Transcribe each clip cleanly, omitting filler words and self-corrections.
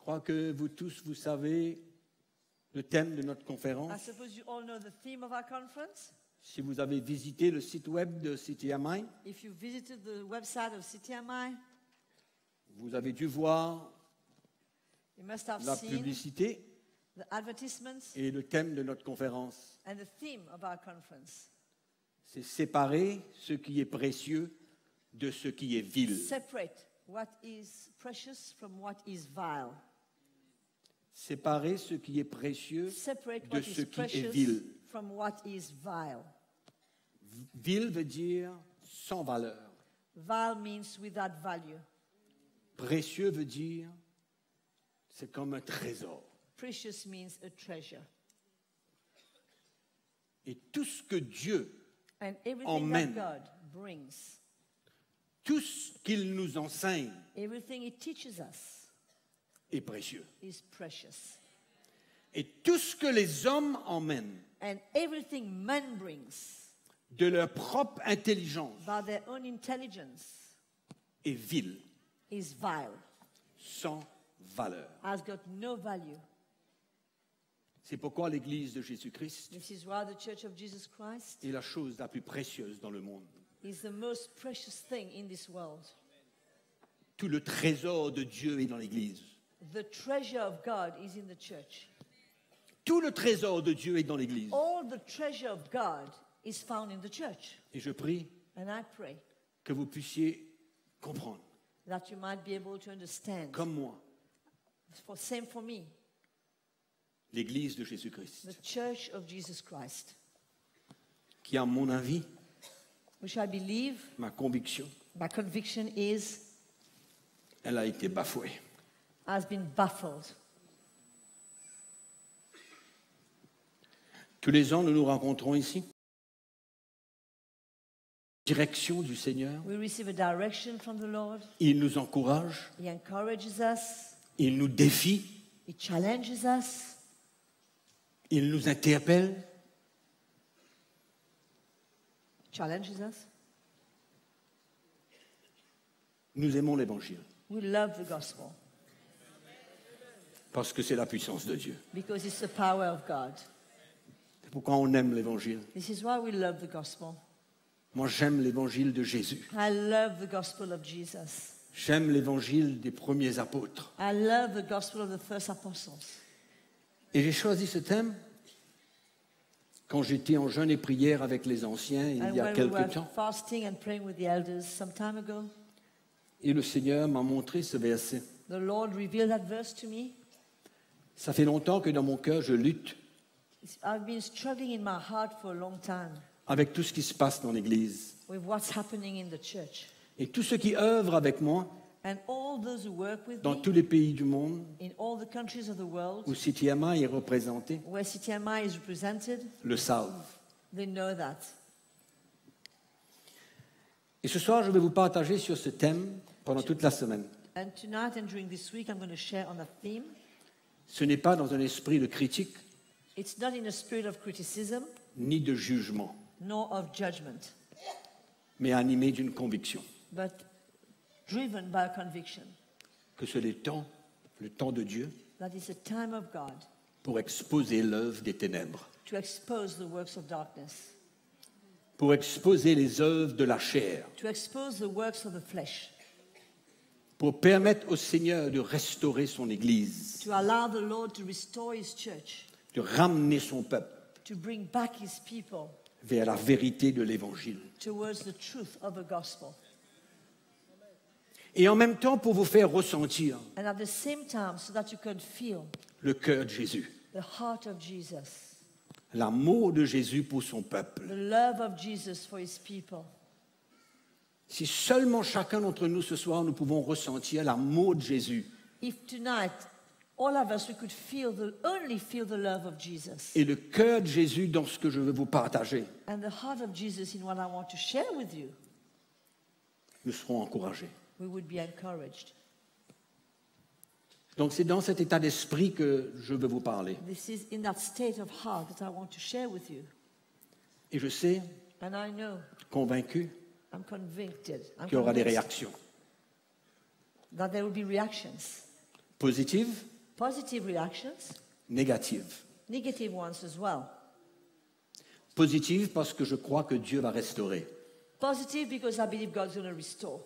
crois que vous tous, vous savez le thème de notre I conférence. suppose you all know the theme of our conference. Si vous avez visité le site web de CTMI, If you visited the website of CTMI, vous avez dû voir you must have la seen publicité the advertisements et le thème de notre conférence. and the theme of our conference. C'est séparer ce qui est précieux de ce qui est vil. Separate what is precious from what is vile. Séparer ce qui est précieux Separate de what ce is qui est precious vil. from what is vile. Vil veut dire sans valeur. Vile means without value. Précieux veut dire c'est comme un trésor. Precious means a treasure. Et tout ce que Dieu, And everything Amen. that God brings, tout ce qu'il nous enseigne everything He teaches us est précieux. is precious. Et tout ce que les hommes emmènent And everything man brings de leur propre intelligence by their own intelligence est vil, is vile, sans valeur. has got no value. C'est pourquoi l'Église de Jésus-Christ This is why the Church of Jesus Christ est la chose la plus précieuse dans le monde. is the most precious thing in this world. Tout le trésor de Dieu est dans l'Église. The treasure of God is in the church. Tout le trésor de Dieu est dans l'Église. All the treasure of God is found in the church. Et je prie And I pray que vous puissiez comprendre, that you might be able to understand. comme moi, Same for me, l'Église de Jésus-Christ, the Church of Jesus Christ, qui, à mon avis, which I believe, ma conviction, my conviction is, elle a été bafouée. has been baffled. Tous les ans, nous nous rencontrons ici. Direction du Seigneur. We receive a direction from the Lord. Il nous encourage, He encourages us. il nous défie, He challenges us. il nous interpelle. Challenges us. Nous aimons l'Évangile We love the gospel parce que c'est la puissance de Dieu. because it's the power of God. C'est pourquoi on aime l'Évangile. This is why we love the gospel. Moi, j'aime l'Évangile de Jésus. I love the gospel of Jesus. J'aime l'Évangile des premiers apôtres. I love the gospel of the first apostles. Et j'ai choisi ce thème quand j'étais en jeûne et prière avec les anciens il And y a when we quelque were temps. fasting and praying with the elders some time ago, Et le Seigneur m'a montré ce verset. the Lord revealed that verse to me. Ça fait longtemps que dans mon cœur, je lutte I've been struggling in my heart for a long time avec tout ce qui se passe dans l'Église. with what's happening in the church. Et tous ceux qui œuvrent avec moi And all those who work with dans me tous les pays du monde in all the countries of the world où CTMI est représenté where CTMI is represented, le savent. they know that. Et ce soir, je vais vous partager sur ce thème pendant toute la semaine. And tonight and during this week, I'm going to share on that theme. Ce n'est pas dans un esprit de critique It's not in a spirit of criticism ni de jugement, nor of judgment, mais animé d'une conviction but driven by a conviction que c'est le temps de Dieu that it's a time of God pour exposer l'œuvre des ténèbres, to expose the works of darkness, pour exposer les œuvres de la chair, to expose the works of the flesh, pour permettre au Seigneur de restaurer son Église, to allow the Lord to restore His church, de ramener son peuple to bring back His people vers la vérité de l'Évangile. towards the truth of the gospel. Et en même temps pour vous faire ressentir And at the same time, so that you can feel le cœur de Jésus, the heart of Jesus, l'amour de Jésus pour son peuple. the love of Jesus for His people. Si seulement chacun d'entre nous ce soir, nous pouvons ressentir l'amour de Jésus If tonight, all of us, we could only feel the love of Jesus et le cœur de Jésus dans ce que je veux vous partager, and the heart of Jesus in what I want to share with you, nous serons encouragés. we would be encouraged. Donc c'est dans cet état d'esprit que je veux vous parler. This is in that state of heart that I want to share with you. Et je sais, And I know, convaincu, I'm convicted, qu'il y aura des réactions that there will be reactions, positives Positive reactions, négatives. negative ones as well. Positives parce que je crois que Dieu va restaurer Positive because I believe God's going to restore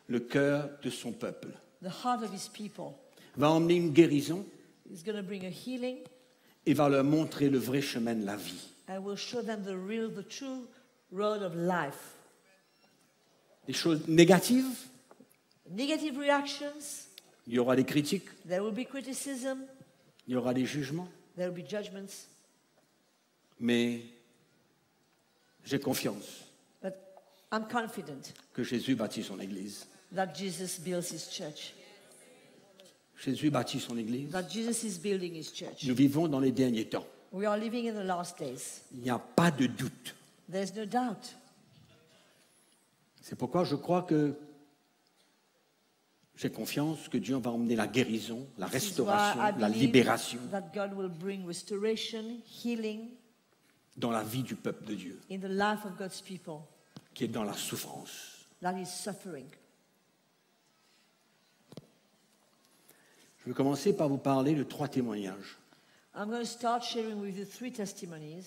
le cœur de son peuple, the heart of his people. va emmener une guérison He's going to bring a healing et va leur montrer le vrai chemin de la vie. and will show them the true road of life. Les choses négatives, Negative reactions, il y aura des critiques, there will be criticism, il y aura des jugements, there will be judgments, mais j'ai confiance but I'm confident que Jésus bâtit son Église. that Jesus builds his church, Jésus bâtit son Église. that Jesus is building his church. Nous vivons dans les derniers temps. We are living in the last days. Il n'y a pas de doute. There's no doubt. C'est pourquoi je crois que j'ai confiance que Dieu va emmener la guérison, la This is why restauration, I la believe libération that God will bring restoration, healing dans la vie du peuple de Dieu, in the life of God's people qui est dans la souffrance. that is suffering. Je vais commencer par vous parler de 3 témoignages. I'm going to start sharing with you 3 testimonies.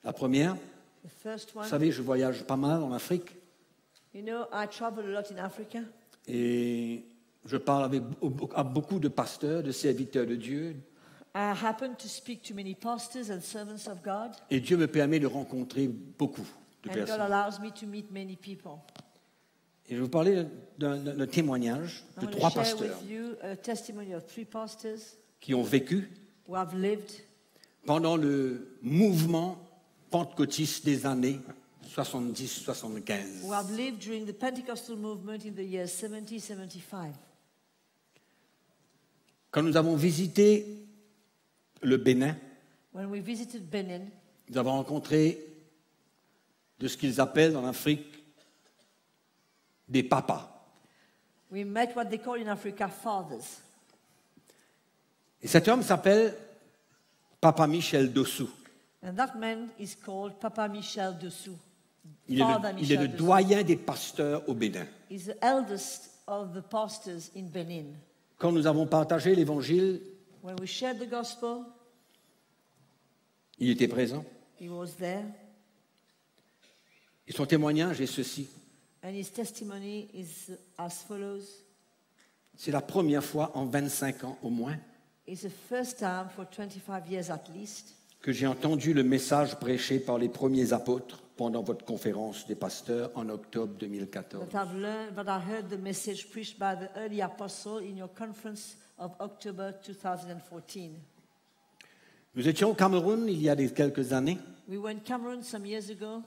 La première, The first vous one, savez, je voyage pas mal en Afrique you know, I travel a lot in Africa. et je parle à beaucoup de pasteurs, de serviteurs de Dieu, I happen to speak to many pastors and servants of God, et Dieu me permet de rencontrer beaucoup de and God personnes. allows me to meet many people. Et je vais vous parler d'un témoignage I de want to 3 share pasteurs with you a testimony of 3 pastors qui ont vécu who have lived pendant le mouvement pentecôtiste des années 70-75. who have lived during the Pentecostal movement in the years 70-75. Quand nous avons visité le Bénin, When we visited Benin, nous avons rencontré de ce qu'ils appellent en Afrique des papas. we met what they call in Africa fathers. Et cet homme s'appelle Papa Michel Dossou. And that man is called Papa Michel Dessous. Il est Father il est le Michel Dessous. doyen des pasteurs au Bénin. He's the eldest of the pastors in Benin. Quand nous avons partagé l'évangile, When we shared the gospel, il était présent. he was there, Et son témoignage est ceci. and his testimony is as follows. C'est la première fois en 25 ans au moins It's the first time for 25 years at least que j'ai entendu le message prêché par les premiers apôtres pendant votre conférence des pasteurs en octobre 2014. that I heard the message preached by the early apostle in your conference of October 2014. Nous étions au Cameroun il y a quelques années. We were in Cameroon some years ago,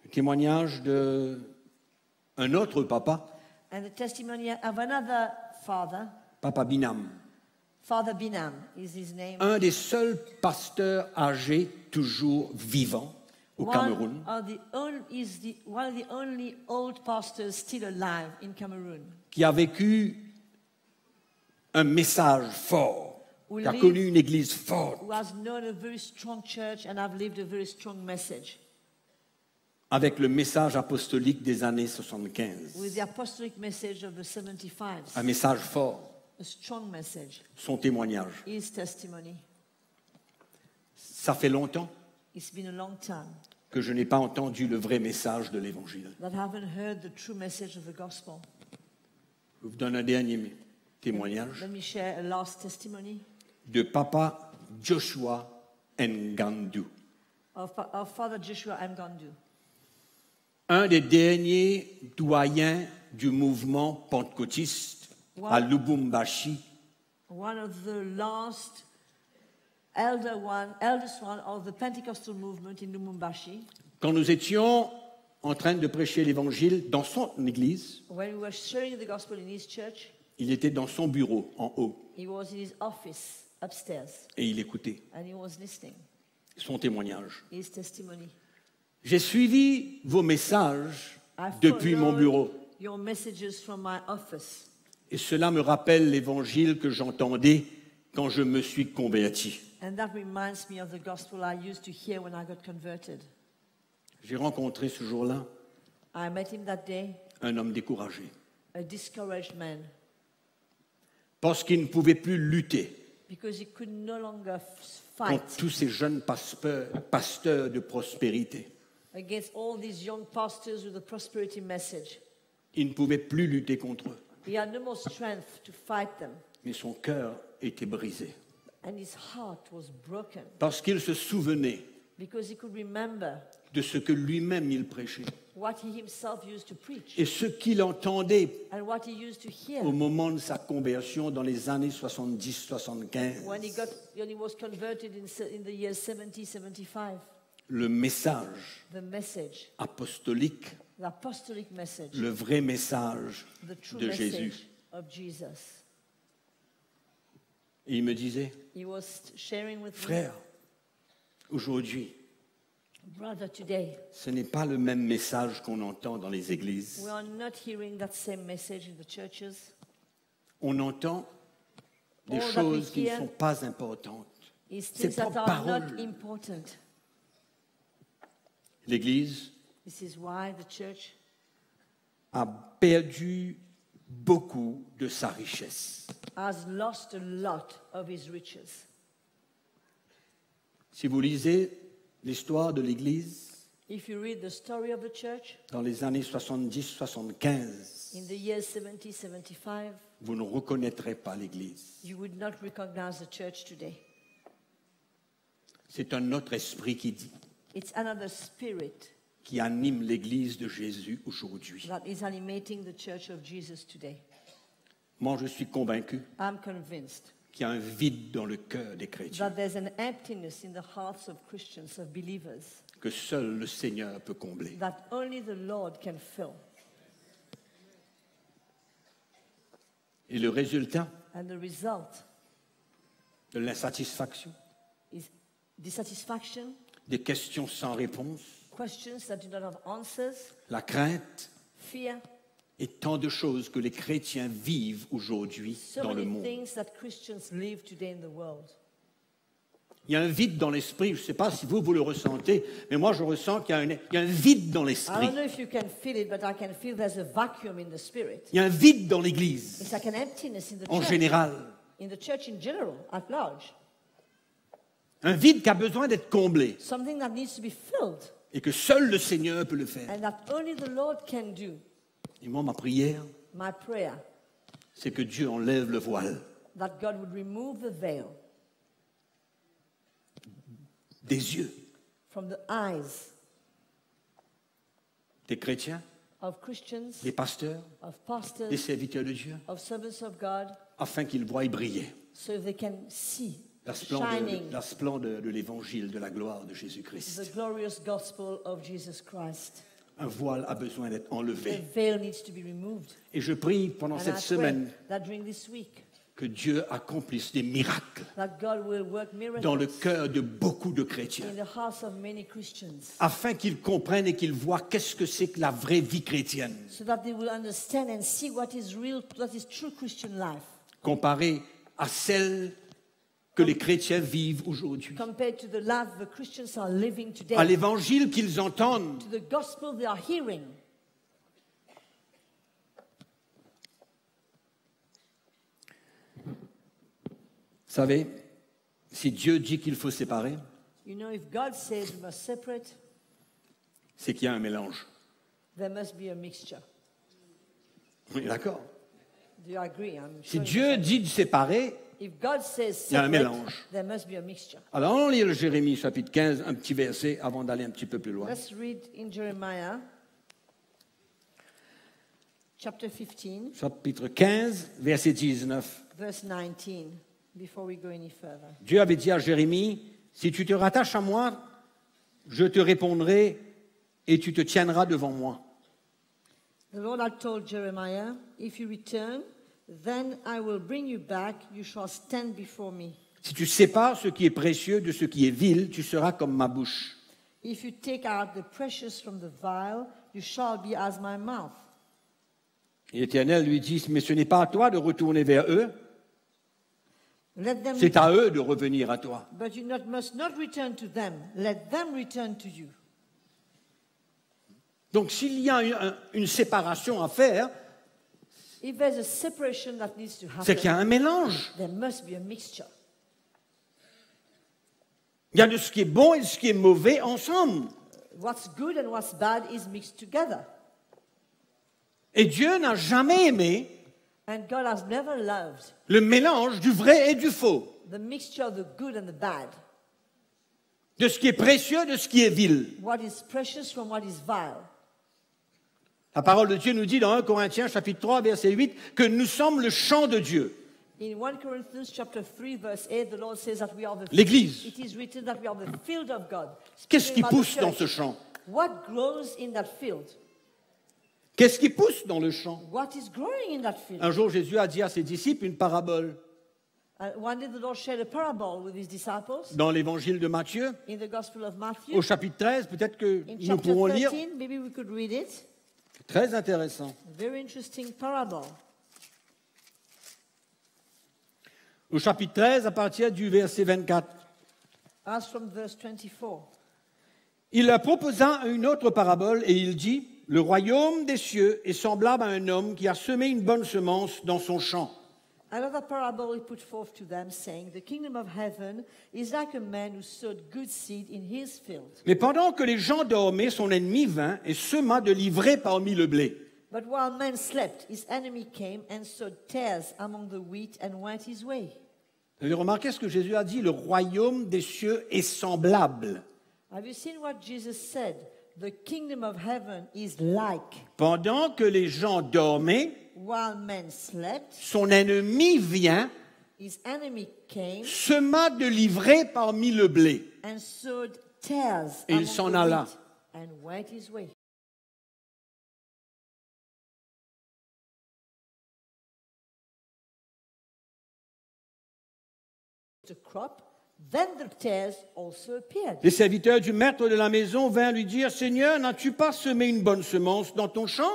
Le témoignage d'un autre papa, and the testimony of another father, Papa Binam, Father Binam is his name. un des seuls pasteurs âgés toujours vivants au Cameroun, One of the only old pastors still alive in Cameroon. qui a vécu un message fort, Who qui a lived- connu une église forte, Who has known a very strong church and have lived a very strong message avec le message apostolique des années 75. with the apostolic message of the 75s. Un message fort, A strong message. son témoignage. His testimony. Ça fait longtemps It's been a long time que je n'ai pas entendu le vrai message de l'Évangile. that I haven't heard the true message of the gospel. Je vous donne un dernier témoignage Let me share a last testimony de Papa Joshua Ngandu, of Father Joshua Mgandu, un des derniers doyens du mouvement pentecôtiste à Lubumbashi, one of the last eldest one of the Pentecostal movement in Lumumbashi. quand nous étions en train de prêcher l'Évangile dans son église. When we were sharing the gospel in his church, Il était dans son bureau en haut he was in his office upstairs et il écoutait and he was listening. son témoignage. His testimony. J'ai suivi vos messages I depuis mon followed bureau your messages from my office. et cela me rappelle l'Évangile que j'entendais quand je me suis converti. And that reminds me of the gospel I used to hear when I got converted. J'ai rencontré ce jour-là I met him that day, un homme découragé, a discouraged man, parce qu'il ne pouvait plus lutter because he could no longer contre fight tous ces jeunes pasteurs de prospérité. against all these young pastors with a prosperity message. Il ne pouvait plus lutter contre eux, He had no more strength to fight them, mais son cœur était brisé and his heart was broken parce qu'il se souvenait because he could remember de ce que lui-même il prêchait what he himself used to preach et ce qu'il entendait and what he used to hear au moment de sa conversion dans les années 70-75. when he was converted in the year 70-75. Le message The message, apostolique, the apostolic message, le vrai message the true de message Jésus. of Jesus. Et il me disait, He was sharing with frère, aujourd'hui, me, brother, today ce n'est pas le même message qu'on entend dans les églises. we are not hearing that same message in the churches. On entend des All that we choses qui ne hear sont pas importantes. It's C'est things that pas are not parole. important. L'Église This is why the church a perdu beaucoup de sa richesse. has lost a lot of his riches. Si vous lisez l'histoire de l'Église If you read the story of the church dans les années 70-75, in the year 70-75, vous ne reconnaîtrez pas l'Église. you would not recognize the church today. C'est un autre esprit It's another spirit qui anime l'Église de Jésus aujourd'hui. that is animating the church of Jesus today. Moi, je suis convaincu I'm convinced qu'il y a un vide dans le cœur des chrétiens that there's an emptiness in the hearts of Christians, of believers, que seul le Seigneur peut combler. that only the Lord can fill. Et le résultat And the result de l'insatisfaction, is dissatisfaction, des questions sans réponse, questions that do not have answers, la crainte fear, et tant de choses que les chrétiens vivent aujourd'hui so dans le many monde. things that Christians live today in the world. Il y a un vide dans l'esprit. Je ne sais pas si vous le ressentez, mais moi je ressens qu'il y a un vide dans I l'esprit. don't know if you can feel it, but I can feel there's a vacuum in the spirit. Il y a un vide dans l'Église It's like an emptiness in the en church. général. In the church in general, at large. Un vide qui a besoin d'être comblé Something that needs to be filled, et que seul le Seigneur peut le faire. and that only the Lord can do. Et moi, ma prière, My prayer, c'est que Dieu enlève le voile that God would remove the veil des yeux from the eyes des chrétiens, of Christians, des pasteurs, of des pastors, serviteurs de Dieu, of servants of God, afin qu'ils voient briller so they can see la shining splendeur de l'évangile de la gloire de the Jésus-Christ. glorious gospel of Jesus Christ. Un voile a besoin d'être The enlevé. veil needs to be removed. Et je prie pendant And cette I semaine pray that during this week, que Dieu accomplisse des miracles that God will work dans le miracles cœur de beaucoup de chrétiens, in the hearts of many Christians, afin qu'ils comprennent et qu'ils voient qu'est-ce que c'est que la vraie vie chrétienne, so that they will understand and see what is real, what is true Christian life, comparée à celle que les chrétiens vivent aujourd'hui, compared to the life the Christians are living today, à l'évangile qu'ils entendent. to the gospel they are hearing. Vous savez, si Dieu dit qu'il faut séparer, You know, if God says we must separate, c'est qu'il y a un mélange. there must be a mixture. On est d'accord? Do you agree? I'm Si showing Dieu you dit de séparer, that. If God says il y a un separate, mélange. there must be a mixture. alors on lit le Jérémie chapitre 15, un petit verset avant d'aller un petit peu plus loin. Let's read in Jeremiah chapter 15, Chapitre 15, verset 19. verse 19, before we go any further. Dieu avait dit à Jérémie, si tu te rattaches à moi, je te répondrai et tu te tiendras devant moi. The Lord had told Jeremiah, if you return, then I will bring you back, you shall stand before me. Si tu sépares ce qui est précieux de ce qui est vil, tu seras comme ma bouche. If you take out the precious from the vile, you shall be as my mouth. Et l'Éternel lui dit, mais ce n'est pas à toi de retourner vers eux, Let them c'est à eux de revenir à toi. But you must not return to them. Let them return to you. Donc s'il y a une séparation à faire, If there's a separation that needs to c'est qu'il y a happen, un mélange. there must be a mixture. Il y a de ce qui est bon et de ce qui est mauvais ensemble. What's good and what's bad is mixed together. Et Dieu n'a jamais aimé And God has never loved le mélange du vrai et du faux, the mixture of the good and the bad, de ce qui est précieux, de ce qui est vil. what is precious from what is vile. La parole de Dieu nous dit dans 1 Corinthiens chapitre 3 verset 8 que nous sommes le champ de Dieu. In 1 Corinthians chapter 3 verse 8, the Lord says that we are the L'Église. It is written that we are the field of God. Qu'est-ce qui Speaking about the pousse dans church. ce champ? What grows in that field? Qu'est-ce qui pousse dans le champ? What is growing in that field? Un jour, Jésus a dit à ses disciples une parabole One day the Lord shared a parable with his disciples dans l'évangile de Matthieu, in the Gospel of Matthew. au chapitre 13. Peut-être que In nous chapter pourrons lire. 13, maybe we could read it. Très intéressant. A very interesting parable. Au chapitre 13, à partir du verset 24. As from verse 24. Il leur proposa une autre parabole et il dit, « Le royaume des cieux est semblable à un homme qui a semé une bonne semence dans son champ. Another parable he put forth to them, saying, The kingdom of heaven is like a man who sowed good seed in his field. Mais pendant que les gens dormaient, son ennemi vint et sema de l'ivraie parmi le blé. But while men slept, his enemy came and sowed tares among the wheat and went his way. » Vous avez remarqué ce que Jésus a dit, « Le royaume des cieux est semblable. » Have you seen what Jesus said? The kingdom of heaven is like. Pendant que les gens dormaient, While men slept, son ennemi vient, his enemy came sema de l'ivraie parmi le blé. and sowed tares Et il among s'en the alla. wheat and went his way. The crop, then the tares also appeared. Les serviteurs du maître de la maison vinrent lui dire, « Seigneur, n'as-tu pas semé une bonne semence dans ton champ ?»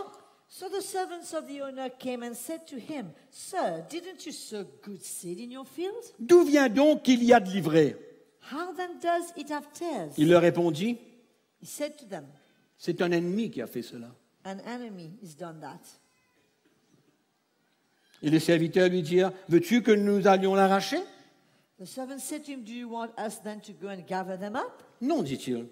So the servants of the owner came and said to him, Sir, didn't you sow good seed in your field? D'où vient donc qu'il y a de l'ivraie? How then does it have tares? Il leur répondit, He said to them, c'est un ennemi qui a fait cela. An enemy has done that. Et les serviteurs lui dirent, veux-tu que nous allions l'arracher? The servant said to him, Do you want us then to go and gather them up? Non, dit-il.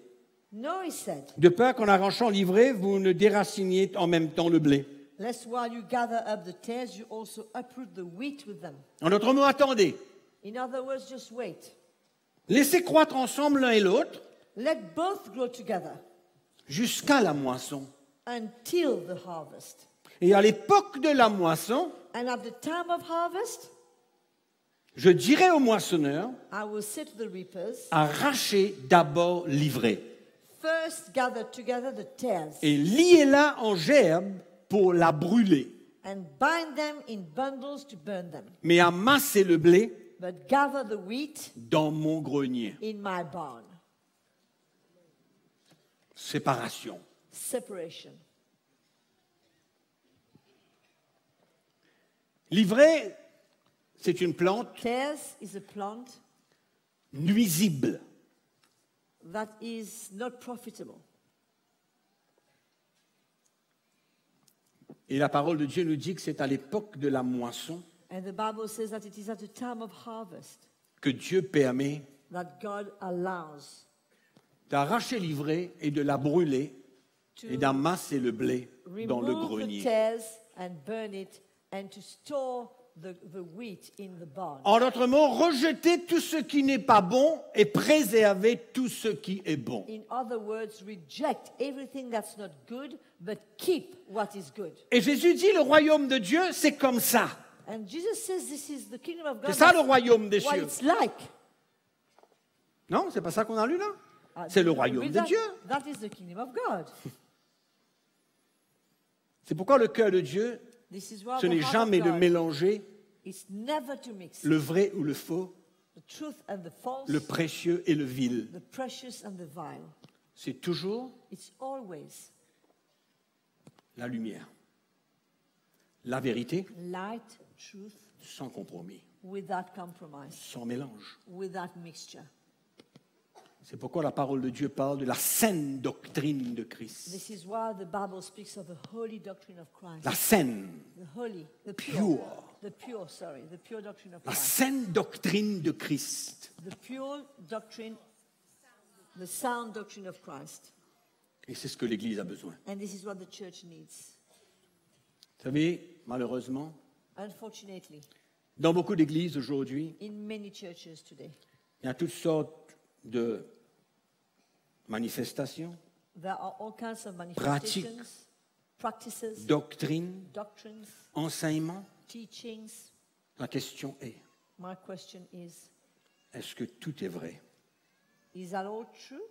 No, he said, De peur qu'en arrachant l'ivraie, vous ne déraciniez en même temps le blé. Lest while you gather up the tares, you also uproot the wheat with them. En d'autres mots, attendez. In other words, just wait. Laissez croître ensemble l'un et l'autre Let both grow together jusqu'à la moisson. until the harvest. Et à l'époque de la moisson, And at the time of harvest, je dirai aux moissonneurs, I will say to the reapers, arrachez d'abord l'ivraie First gather together the tares et liez-la en gerbe pour la brûler. and bind them in bundles to burn them. Mais amassez le blé But gather the wheat dans mon grenier. in my barn. Séparation. Separation. L'ivraie, c'est une plante Tares is a plant nuisible. that is not profitable. Et la parole de Dieu nous dit que c'est à l'époque de la moisson And the Bible says that it is at the time of harvest que Dieu permet that God allows d'arracher l'ivraie et de la brûler to et d'amasser le blé dans le remove the grenier. tares and burn it and to store the wheat in the barn. En d'autres mots, rejeter tout ce qui n'est pas bon et préserver tout ce qui est bon. In other words, reject everything that's not good, but keep what is good. Et Jésus dit, le royaume de Dieu, c'est comme ça. And Jesus says this is the kingdom of God. C'est ça le That's royaume des what cieux. it's like. Non, c'est pas ça qu'on a lu là. Uh, C'est le did you royaume read de that? Dieu. That is the kingdom of God. C'est pourquoi le cœur de Dieu, This is why ce the n'est heart jamais of de God mélanger is never to mix le vrai ou le faux, the truth and the false, le précieux et le vil. the precious and the vile. C'est toujours It's always la lumière, la vérité, light, truth, sans compromis, without compromise, sans mélange. without mixture. C'est pourquoi la parole de Dieu parle de la saine doctrine de Christ. This is why the Bible speaks of the holy doctrine of Christ. La saine, The holy holy, the Pure. the pure doctrine of La Christ. sainte doctrine de Christ. The pure doctrine, the sound doctrine of Christ. Et c'est ce que l'Église a besoin. And this is what the church needs. Vous savez, malheureusement, Unfortunately, dans beaucoup d'églises aujourd'hui, in many churches today, il y a toutes sortes de manifestations, there are all kinds of manifestations, practices, doctrines, doctrines, enseignements. teachings. La question est, My question is, est-ce que tout est vrai? is that all true?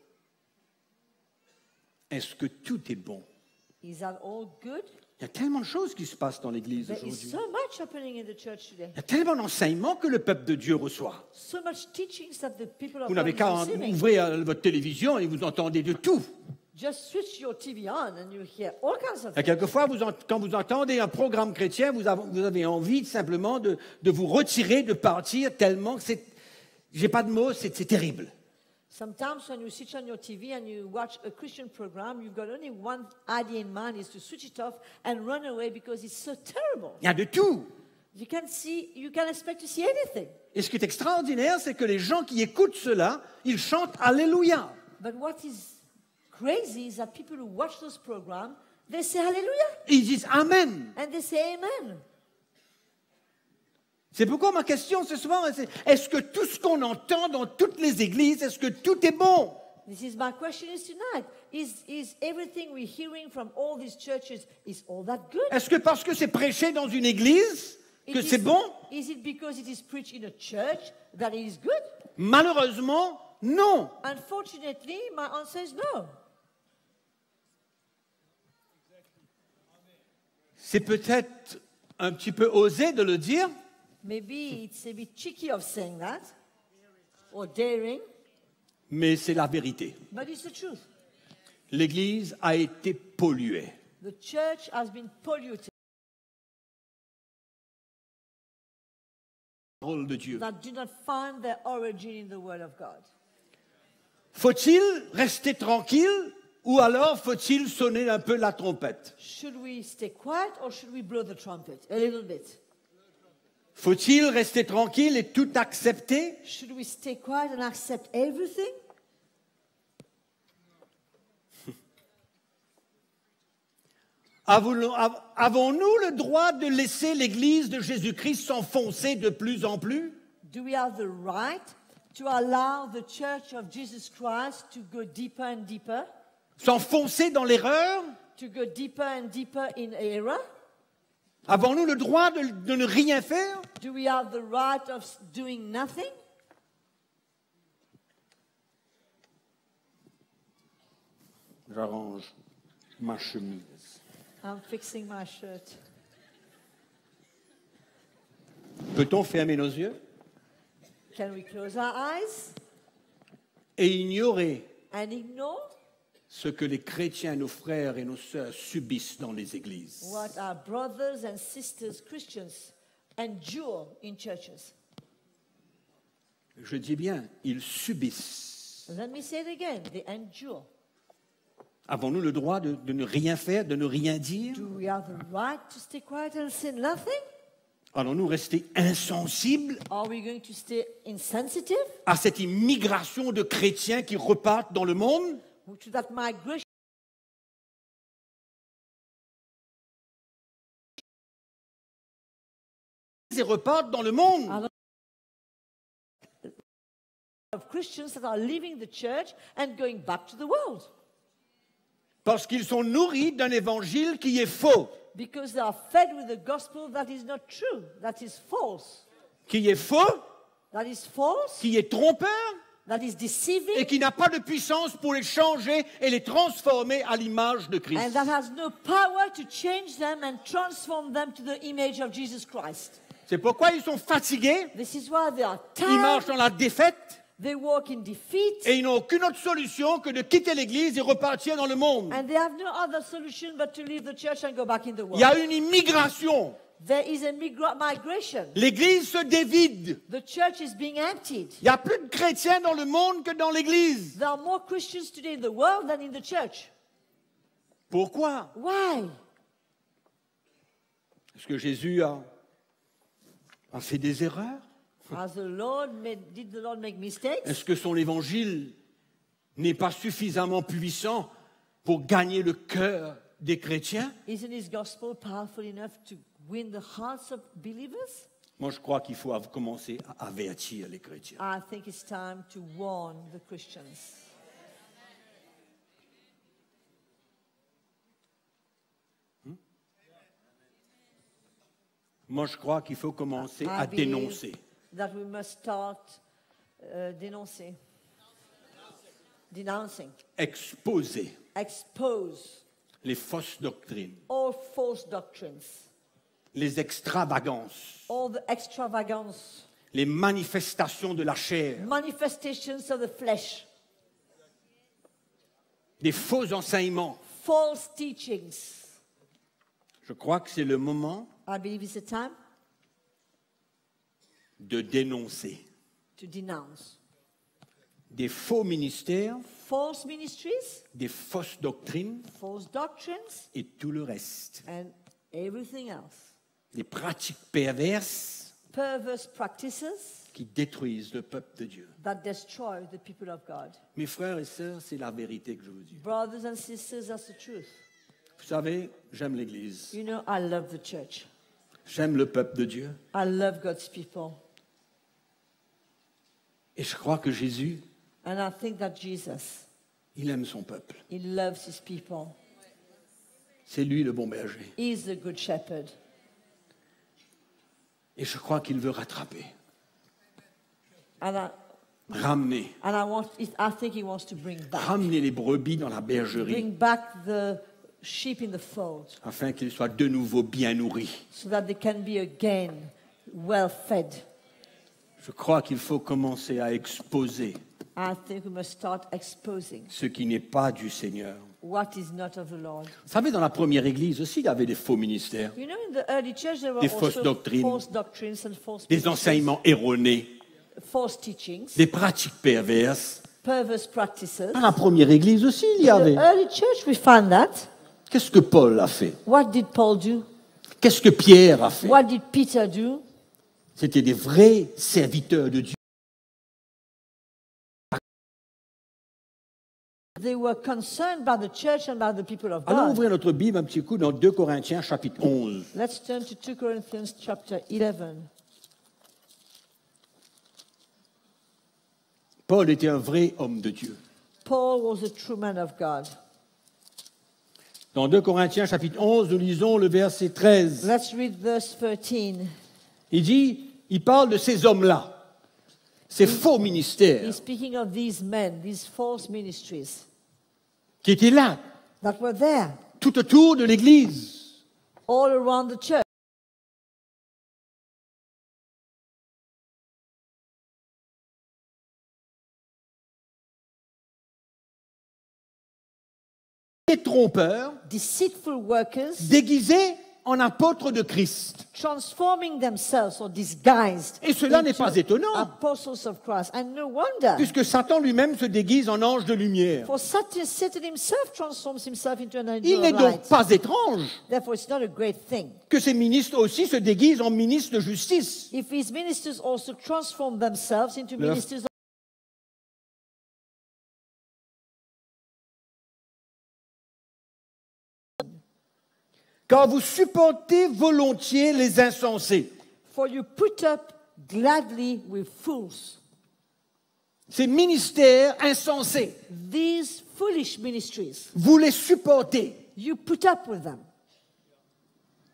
Est-ce que tout est bon? Is that all good? Il y a tellement de choses qui se passent dans l'Église There is aujourd'hui. so much happening in the church today. Il y a tellement d'enseignements que le peuple de Dieu reçoit. So much teachings that the people of Vous God n'avez is qu'à receiving. ouvrir votre télévision et vous entendez de tout. Just switch your TV on and you hear all kinds of Et things. quelquefois, quand vous entendez un programme chrétien, vous avez envie simplement de vous retirer, de partir, tellement que j'ai pas de mots, c'est terrible. Sometimes when you switch on your TV and you watch a Christian program, you've got only one idea in mind, is to switch it off and run away because it's so terrible. Il y a de tout. You can expect to see anything. Et ce qui est extraordinaire, c'est que les gens qui écoutent cela, ils chantent Alléluia. But what is crazy is that people who watch those programs, they say hallelujah Et ils disent Amen. and they say amen. C'est pourquoi ma question ce soir, c'est est-ce que tout ce qu'on entend dans toutes les églises, est-ce que tout est bon? This is my question is tonight. Is everything we're hearing from all these churches, is all that good? Est-ce que parce que c'est prêché dans une église, que c'est bon? Is it because it is preached in a church that it is good? Malheureusement, non. Unfortunately, my answer is no. C'est peut-être un petit peu osé de le dire, Maybe it's a bit cheeky of saying that, or daring, mais c'est la vérité. but it's the truth. L'église a été polluée. The church has been polluted, Parole de Dieu. that do not find their origin in the Word of God. Faut-il rester tranquille ou alors faut-il sonner un peu la trompette? Should we stay quiet or should we blow the trumpet a little bit? Faut-il rester tranquille et tout accepter? Should we stay quiet and accept everything? Avons-nous le droit de laisser l'Église de Jésus-Christ s'enfoncer de plus en plus? Do we have the right to allow the Church of Jesus Christ to go deeper and deeper? S'enfoncer dans l'erreur? To go deeper and deeper in error? Avons-nous le droit de ne rien faire? Do we have the right of doing nothing? J'arrange ma chemise. I'm fixing my shirt. Peut-on fermer nos yeux Can we close our eyes et ignorer and ignore ce que les chrétiens, nos frères et nos sœurs subissent dans les églises? what our brothers and sisters, Christians, endure in churches? Je dis bien, ils subissent. Let me say it again. They endure. Avons-nous le droit de ne rien faire, de ne rien dire? Do we have the right to stay quiet and say nothing? Allons-nous rester insensibles Are we going to stay insensitive à cette immigration de chrétiens qui repartent dans le monde? to that migration Ils repartent dans le monde. of Christians that are leaving the church and going back to the world? Parce qu'ils sont nourris d'un évangile qui est faux. Because they are fed with a gospel that is not true, that is false, Qui est faux, qui est trompeur that is deceiving, et qui n'a pas de puissance pour les changer et les transformer à l'image de and Christ. that has no power to change them and transform them to the image of Jesus Christ. C'est pourquoi ils sont fatigués, This is why they are ils marchent tired, dans la défaite they walk in defeat, et ils n'ont aucune autre solution que de quitter l'église et repartir dans le monde. and they have no other solution but to leave the church and go back in the Il y world. a une immigration. There is a migration. L'église se dévide. The church is being emptied. Il y a plus de chrétiens dans le monde que dans l'église. There are more Christians today in the world than in the church. Pourquoi? Why? Est-ce que Jésus a fait des erreurs? Did the Lord make mistakes? Est-ce que son évangile n'est pas suffisamment puissant pour gagner le cœur des chrétiens? Isn't his gospel powerful enough to win the hearts of believers? Moi, je crois qu'il faut commencer à avertir les chrétiens. I think it's time to warn the Christians. Moi, je crois qu'il faut commencer I à believe dénoncer. that we must start denouncing, Exposer expose les fausses doctrines, all false doctrines, les extravagances, all the extravagance, les manifestations de la chair, manifestations of the flesh, des faux enseignements. false teachings. Je crois que c'est le moment I believe it's a time de dénoncer to denounce des faux ministères, false ministries, des fausses doctrines false doctrines, et tout le reste. and everything else. Des pratiques perverses Perverse practices qui détruisent le peuple de Dieu. that destroy the people of God. Mes frères et sœurs, c'est la vérité que je vous dis. Brothers and sisters, that's the truth. Vous savez, j'aime l'Église. You know, I love the church. J'aime le peuple de Dieu. I love God's people. Et je crois que Jésus, And I think that Jesus, il aime son peuple. he loves his people. C'est lui le bon berger. He's the good shepherd. Et je crois qu'il veut rattraper, And ramener, I think he wants to bring ramener les brebis dans la bergerie back the sheep in the fold afin qu'ils soient de nouveau bien nourris. so that they can be again well fed. Je crois qu'il faut commencer à exposer I think we must start exposing ce qui n'est pas du Seigneur. what is not of the Lord. Vous savez, dans la première Église aussi, il y avait des faux ministères, You know, in the early church, there were Des fausses also doctrines, false doctrines and false des ministries, enseignements erronés, false teachings, des pratiques perverses. perverse practices. Dans la première Église aussi, il y In the avait. early church, we find that. Qu'est-ce que Paul a fait? What did Paul do? Qu'est-ce que Pierre a fait? What did Peter do? C'était des vrais serviteurs de Dieu. They were concerned by the church and by the people of Allons God. ouvrir notre Bible un petit coup dans 2 Corinthiens chapitre 11. Let's turn to 2 Corinthians chapter 11. Paul était un vrai homme de Dieu. Paul was a true man of God. Dans 2 Corinthiens chapitre 11, nous lisons le verset 13. Let's read verse 13. Il parle de ces hommes-là, ces faux ministères He's speaking of these men, these false ministries qui étaient là, that were there tout autour de l'Église. all around the church. Des trompeurs Deceitful workers déguisés en apôtres de Christ. transforming themselves or disguised Et cela n'est into pas étonnant, apostles of Christ. And no wonder, puisque Satan lui-même se déguise en ange de lumière. for Satan himself transforms himself into an Il angel n'est of donc light. pas étrange Therefore, it's not a great thing. que ces ministres aussi se déguisent en ministres de justice. If his ministers also transform themselves into Leur- ministers of Car vous supportez volontiers les insensés. for you put up gladly with fools. Ces ministères insensés, These foolish ministries, vous les supportez. you put up with them.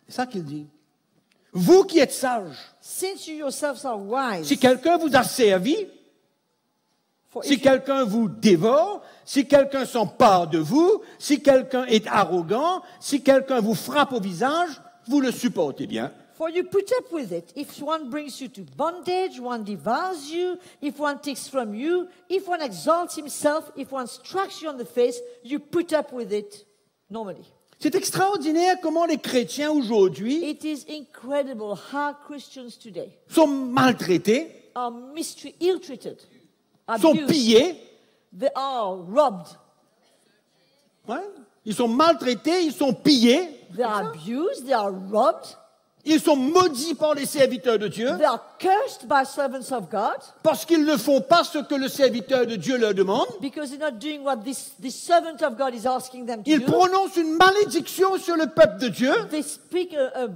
C'est ça qu'il dit. Vous qui êtes sages, Since you yourselves are wise, si quelqu'un vous a servi, for si if you- quelqu'un vous dévore, si quelqu'un s'empare de vous, si quelqu'un est arrogant, si quelqu'un vous frappe au visage, vous le supportez bien. for you put up with it. If one brings you to bondage, one devours you, if one takes from you, if one exalts himself, if one strikes you on the face, you put up with it normally. C'est extraordinaire comment les chrétiens aujourd'hui It is incredible how Christians today sont maltraités, are ill-treated, sont abused, pillés. they are robbed, Ouais. Ils sont maltraités, ils sont pillés. they are abused, they are robbed. Ils sont maudits par les serviteurs de Dieu They are cursed by servants of God parce qu'ils ne font pas ce que le serviteur de Dieu leur demande. because they're not doing what this servant of God is asking them to Ils do. prononcent une malédiction sur le peuple de Dieu They speak a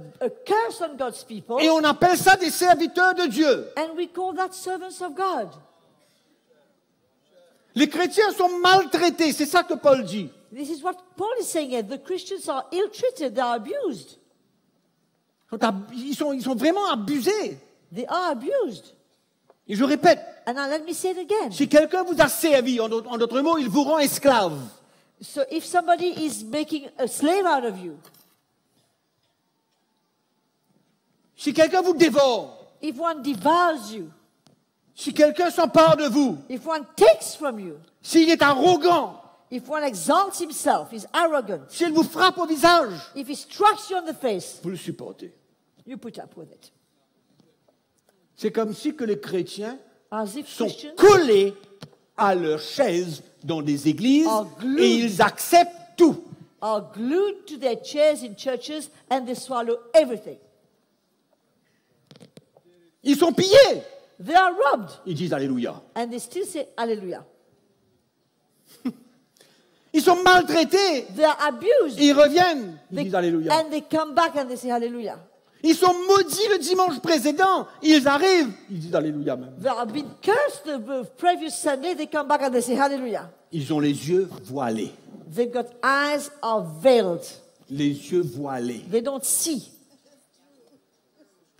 curse on God's people, et on appelle ça des serviteurs de Dieu. and we call that servants of God. Les chrétiens sont maltraités, c'est ça que Paul dit. This is what Paul is saying here. The Christians are ill-treated, they are abused. Ils sont vraiment abusés. They are abused. Et je répète, And now let me say it again. si quelqu'un vous a servi, en d'autres mots, il vous rend esclave. So if somebody is making a slave out of you, Si quelqu'un vous dévore, if one devours you, si quelqu'un s'empare de vous, if one takes from you, s'il est arrogant, if one exalts himself, is arrogant, s'il vous frappe au visage, if he strikes you on the face, vous le supportez. you put up with it. C'est comme si que les chrétiens As if sont Christians collés à leur chaise dans des églises glued. et ils acceptent tout. are glued to their chairs in churches and they swallow everything. Ils sont pillés. They are robbed Ils disent Alléluia. and they still say Hallelujah. Ils sont maltraités. They are abused. Ils reviennent. Ils They- disent Alléluia. and they come back and they say Hallelujah. Ils sont maudits le dimanche précédent. Ils arrivent. Ils disent Alléluia même. They have been cursed the previous Sunday, they come back and they say Hallelujah. Ils ont les yeux voilés. They've got eyes are veiled. Les yeux voilés. They don't see.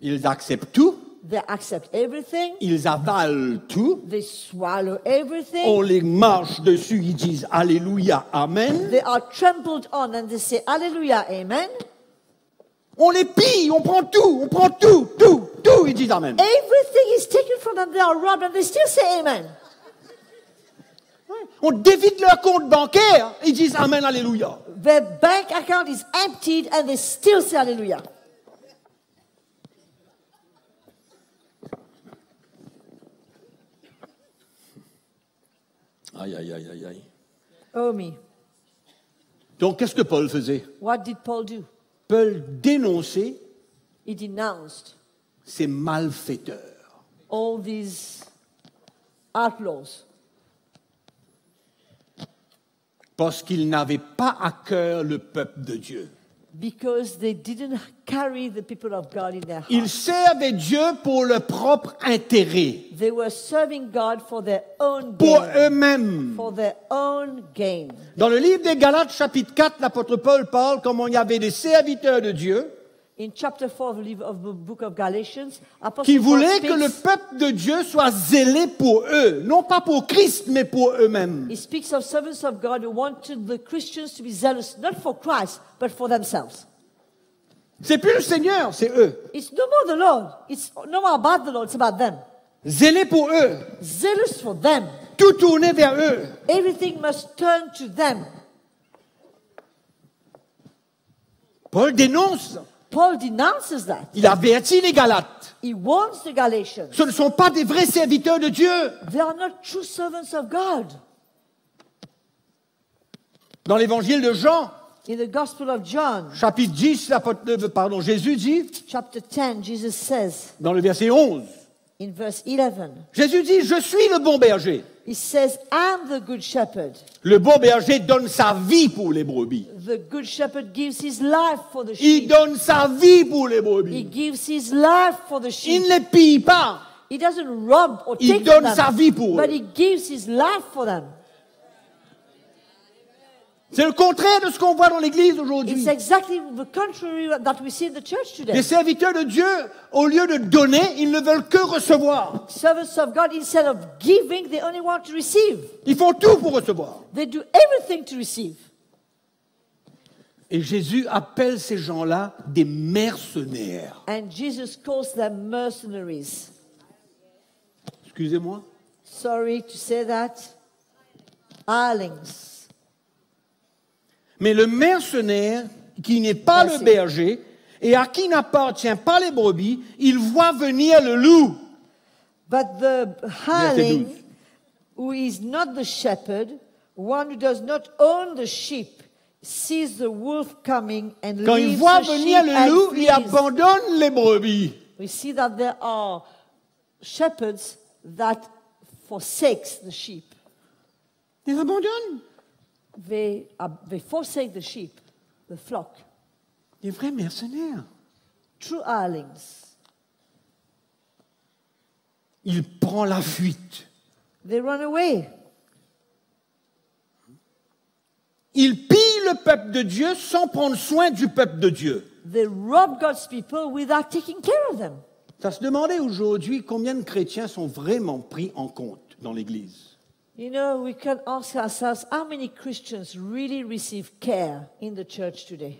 Ils acceptent tout. They accept everything. Ils avalent tout. They swallow everything. On les marche dessus. Ils disent Alléluia, Amen. They are trampled on and they say Hallelujah, Amen. On les pille. On prend tout. Tout. Ils disent Amen. Everything is taken from them. They are robbed and they still say Amen. On dévide leur compte bancaire. Ils disent Amen, Alléluia. Their bank account is emptied and they still say Hallelujah. Aïe, aïe, aïe, aïe, aïe. Oh me. Donc, qu'est-ce que Paul faisait? What did Paul do? Paul dénonçait He denounced ces malfaiteurs. all these outlaws Parce qu'ils n'avaient pas à cœur le peuple de Dieu. because they didn't carry the people of God in their Ils heart. servaient Dieu pour leur propre intérêt, They were serving God for their own pour gain. eux-mêmes. For their own gain. Dans le livre des Galates, chapitre 4, l'apôtre Paul parle comment il y avait des serviteurs de Dieu In chapter 4 of the book of Galatians, Apostle qui Paul voulaient que le speaks, peuple de Dieu soit zélé pour eux, non pas pour Christ, mais pour eux-mêmes. he speaks of servants of God who wanted the Christians to be zealous, not for Christ, but for themselves. C'est plus le Seigneur, c'est eux. It's no more the Lord. It's no more about the Lord, it's about them. Zélés pour eux, Zealous for them. tout tourné vers eux. Everything must turn to them. Paul dénonce, Paul denounces that. il avertit les Galates. He warns the Galatians. Ce ne sont pas des vrais serviteurs de Dieu. They are not true servants of God. Dans l'évangile de Jean, In the Gospel of John, chapitre 10, Jésus dit, chapter 10, Jesus says, dans le verset 11, in verse 11, Jésus dit, je suis le bon berger. he says, I'm the good shepherd. Le bon berger donne sa vie pour les brebis. The good shepherd gives his life for the Il sheep. donne sa vie pour les He brebis. gives his life for the Il sheep. ne les pille pas. He doesn't rob or Il take from donne sa them, vie pour but eux. he gives his life for them. C'est le contraire de ce qu'on voit dans l'Église aujourd'hui. It's exactly the contrary that we see in the church today. Les serviteurs de Dieu, au lieu de donner, ils ne veulent que recevoir. Servants of God, instead of giving, they only want to receive. Ils font tout pour recevoir. They do everything to receive. Et Jésus appelle ces gens-là des mercenaires. And Jesus calls them mercenaries. Excusez-moi. Sorry to say that. Hirelings. Mais le mercenaire, qui n'est pas Merci. le berger, et à qui n'appartient pas les brebis, il voit venir le loup. But the hireling, 12. who is not the shepherd, one who does not own the sheep, sees the wolf coming and Quand il leaves voit the venir sheep le and loup, il flees. abandonne les brebis. We see that there are shepherds that forsakes the sheep. Il les abandonne. They forsake the sheep, the flock. Des vrais mercenaires. True hirelings. Il prend la fuite. They run away. Il pille le peuple de Dieu sans prendre soin du peuple de Dieu. They rob God's people without taking care of them. Ça se demandait aujourd'hui combien de chrétiens sont vraiment pris en compte dans l'Église. You know, we can ask ourselves how many Christians really receive care in the church today?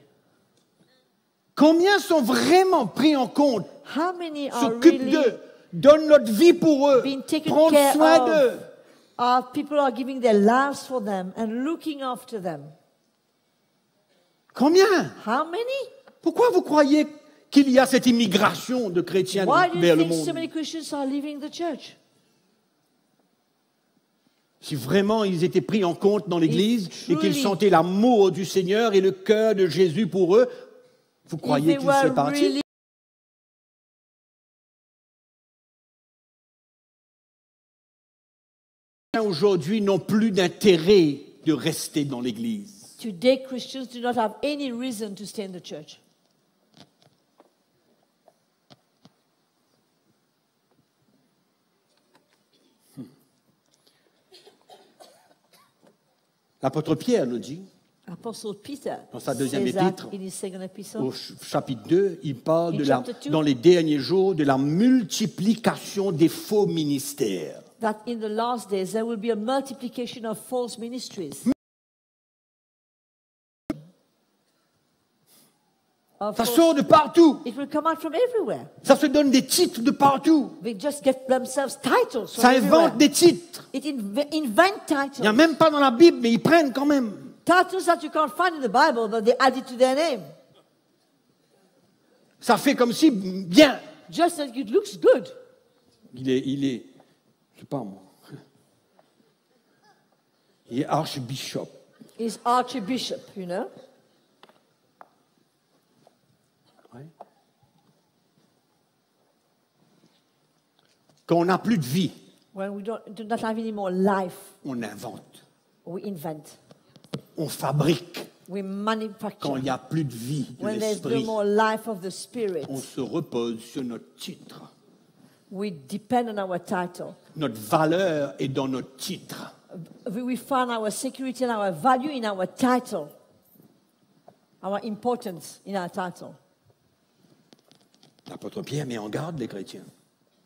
Combien sont vraiment pris en compte, How many are s'occupent really d'eux, donnent notre vie pour eux, being taken prennent care soin d'eux. of? People are giving their lives for them and looking after them. Combien? How many? Pourquoi vous croyez qu'il y a cette immigration de chrétiens Why do you vers le think so monde? many Christians are leaving the church? Si vraiment ils étaient pris en compte dans l'Église If et qu'ils truly- sentaient l'amour du Seigneur et le cœur de Jésus pour eux, vous If croyez they qu'ils seraient were partis? really Aujourd'hui n'ont plus d'intérêt de rester dans l'Église. Today, Christians do not have any reason to stay in the church. L'apôtre Pierre le dit, Apostle Peter Dans sa deuxième says that épître, in his second epistle. au chapitre 2, il parle In de la, chapter 2. dans les derniers jours de la multiplication des faux ministères. That in the last days there will be a multiplication of false ministries. Of Ça false- sort de partout. It will come out from everywhere. Ça se donne des titres de partout. They just get themselves titles from Ça everywhere. invente des titres. It invent Il n'y a titles. même pas dans la Bible, mais ils prennent quand même. Titles that you can't find in the Bible, but they add it to their name. Ça fait comme si, bien, Just that it looks good. il est, je sais pas moi, il est archbishop. He's archbishop, you know. Ouais. Quand on n'a plus de vie, When we do not have any more life, on invente, we invent. on fabrique. We Quand manufacture. il n'y a plus de vie de When there's no l'esprit, more life of the Spirit, on se repose sur notre titre. we depend on our title. Notre valeur est dans notre titre. We find our security and our value in our title, our importance in our title. L'apôtre Pierre met en garde les chrétiens.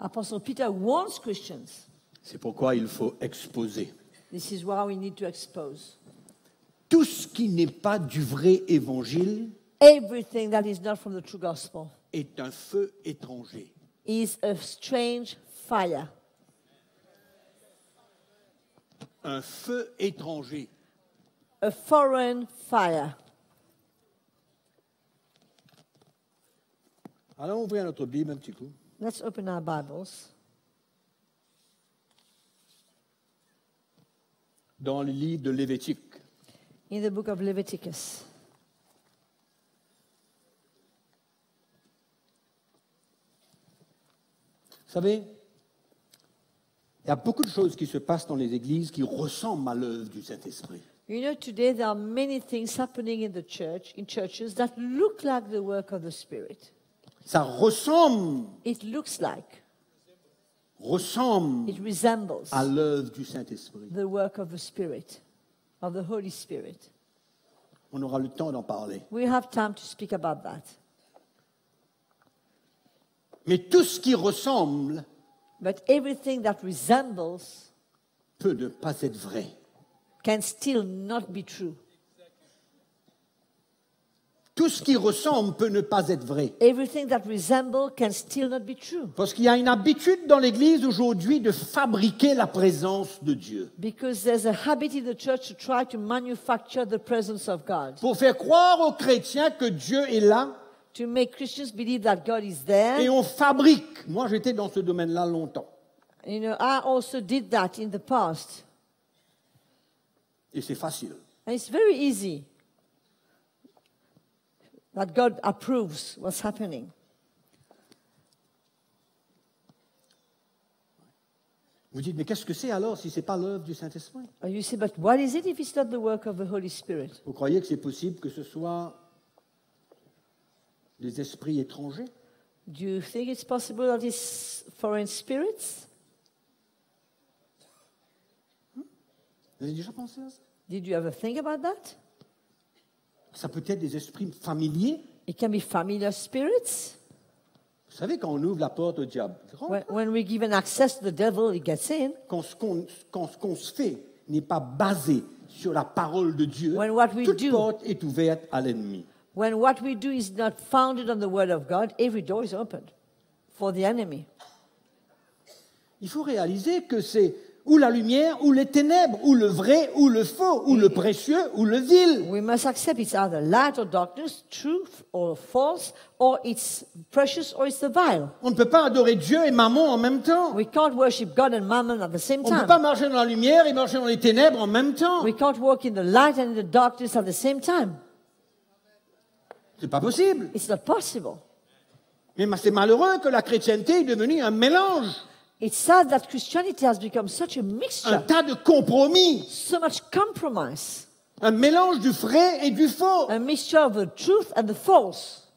Apostle Peter warns Christians. C'est pourquoi il faut exposer. This is why we need to expose Tout ce qui n'est pas du vrai évangile everything that is not from the true gospel. est un feu étranger. Is a strange fire. Un feu étranger. A foreign fire. Allons ouvrir notre Bible un petit coup. Let's open our Bibles. Dans le livre de Lévitique. In the book of Leviticus. Vous savez, il y a beaucoup de choses qui se passent dans les églises qui ressemblent à l'œuvre du Saint-Esprit. You know, today there are many things happening in the church, in churches, that look like the work of the Spirit. Ça ressemble It looks like, ressemble it resembles à l'œuvre du Saint-Esprit. the work of the Spirit, of the Holy Spirit. On aura le temps d'en parler. We have time to speak about that. Mais tout ce qui ressemble But everything that resembles peut ne pas être vrai. can still not be true. Tout ce qui ressemble peut ne pas être vrai. Everything that resembles can still not be true. Parce qu'il y a une habitude dans l'Église aujourd'hui de fabriquer la présence de Dieu. Because there's a habit in the church to try to manufacture the presence of God. Pour faire croire aux chrétiens que Dieu est là To make Christians believe that God is et there. on fabrique. Moi, j'étais dans ce domaine-là longtemps. You know, I also did that in the past. Et c'est facile. And it's very easy. that God approves what's happening. Vous dites, mais qu'est-ce que c'est alors si ce n'est pas l'œuvre du Saint-Esprit? And you say, but what is it if it's not the work of the Holy Spirit? Vous croyez que c'est possible que ce soit des esprits étrangers? Do you think it's possible that it's foreign spirits? Vous avez déjà pensé à ça? Did you ever think about that? Ça peut être des esprits familiers. It can be familiar spirits. Vous savez, quand on ouvre la porte au diable, When we give an access to the devil, he gets in. quand ce qu'on se fait n'est pas basé sur la parole de Dieu, When what we toute do- porte est ouverte à l'ennemi. When what we do is not founded on the word of God, every door is opened for the enemy. Il faut réaliser que c'est ou la lumière ou les ténèbres, ou le vrai ou le faux, ou le précieux ou le vil. We must accept it's either light or darkness, truth or false, or it's precious or it's the vile. On ne peut pas adorer Dieu et Mammon en même temps. We can't worship God and Mammon at the same On ne peut pas time. marcher dans la lumière et marcher dans les ténèbres en même temps. We can't walk in the light and in the darkness at the same time. C'est pas possible. It's not possible. Mais c'est malheureux que la chrétienté est devenue un mélange, It's sad that Christianity has become such a un mixture, tas de compromis, so much compromise, un mélange du vrai et du faux. a mixture of the truth and the false.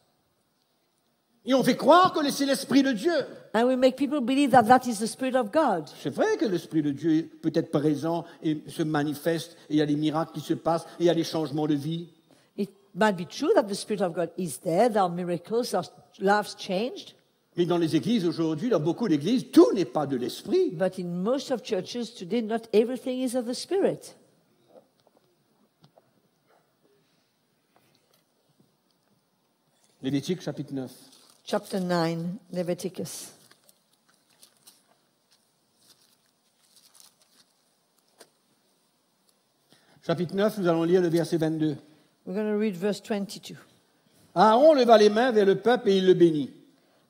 Et on fait croire que c'est l'Esprit de Dieu. And we make people believe that that is the Spirit of God. C'est vrai que l'Esprit de Dieu peut être présent et se manifeste, et il y a des miracles qui se passent, et il y a des changements de vie. It might be true that the Spirit of God is there, there are miracles, there are lives changed. Mais dans les églises aujourd'hui, dans beaucoup d'églises, tout n'est pas de l'Esprit. But in most of churches today, not everything is of the Spirit. Lévitique chapitre 9. Chapter 9, Leviticus. Chapitre 9, nous allons lire le verset 22. We're going to read verse 22. Aaron leva les mains vers le peuple et il le bénit.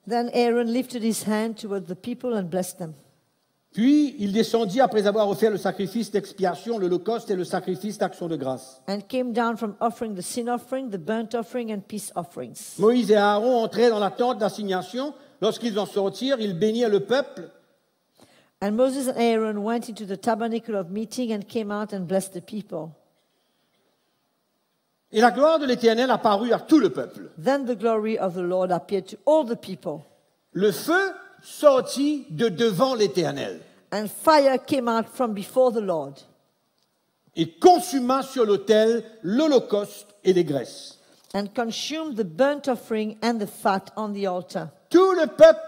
Then Aaron lifted his hand toward the people and blessed them. Puis il descendit après avoir offert le sacrifice d'expiation, l'holocauste et le sacrifice d'action de grâce. And came down from offering the sin offering, the burnt offering, and peace offerings. Moïse et Aaron entraient dans la tente d'assignation. Lorsqu'ils en sortirent, ils bénirent le peuple. And Moses and Aaron went into the tabernacle of meeting and came out and blessed the people. Et la gloire de l'Éternel apparut à tout le peuple. Then the glory of the Lord appeared to all the people. Le feu sortit de devant l'Éternel And fire came out from before the Lord et consuma sur l'autel l'holocauste et les graisses. and consumed the burnt offering and the fat on the altar. Tout le peuple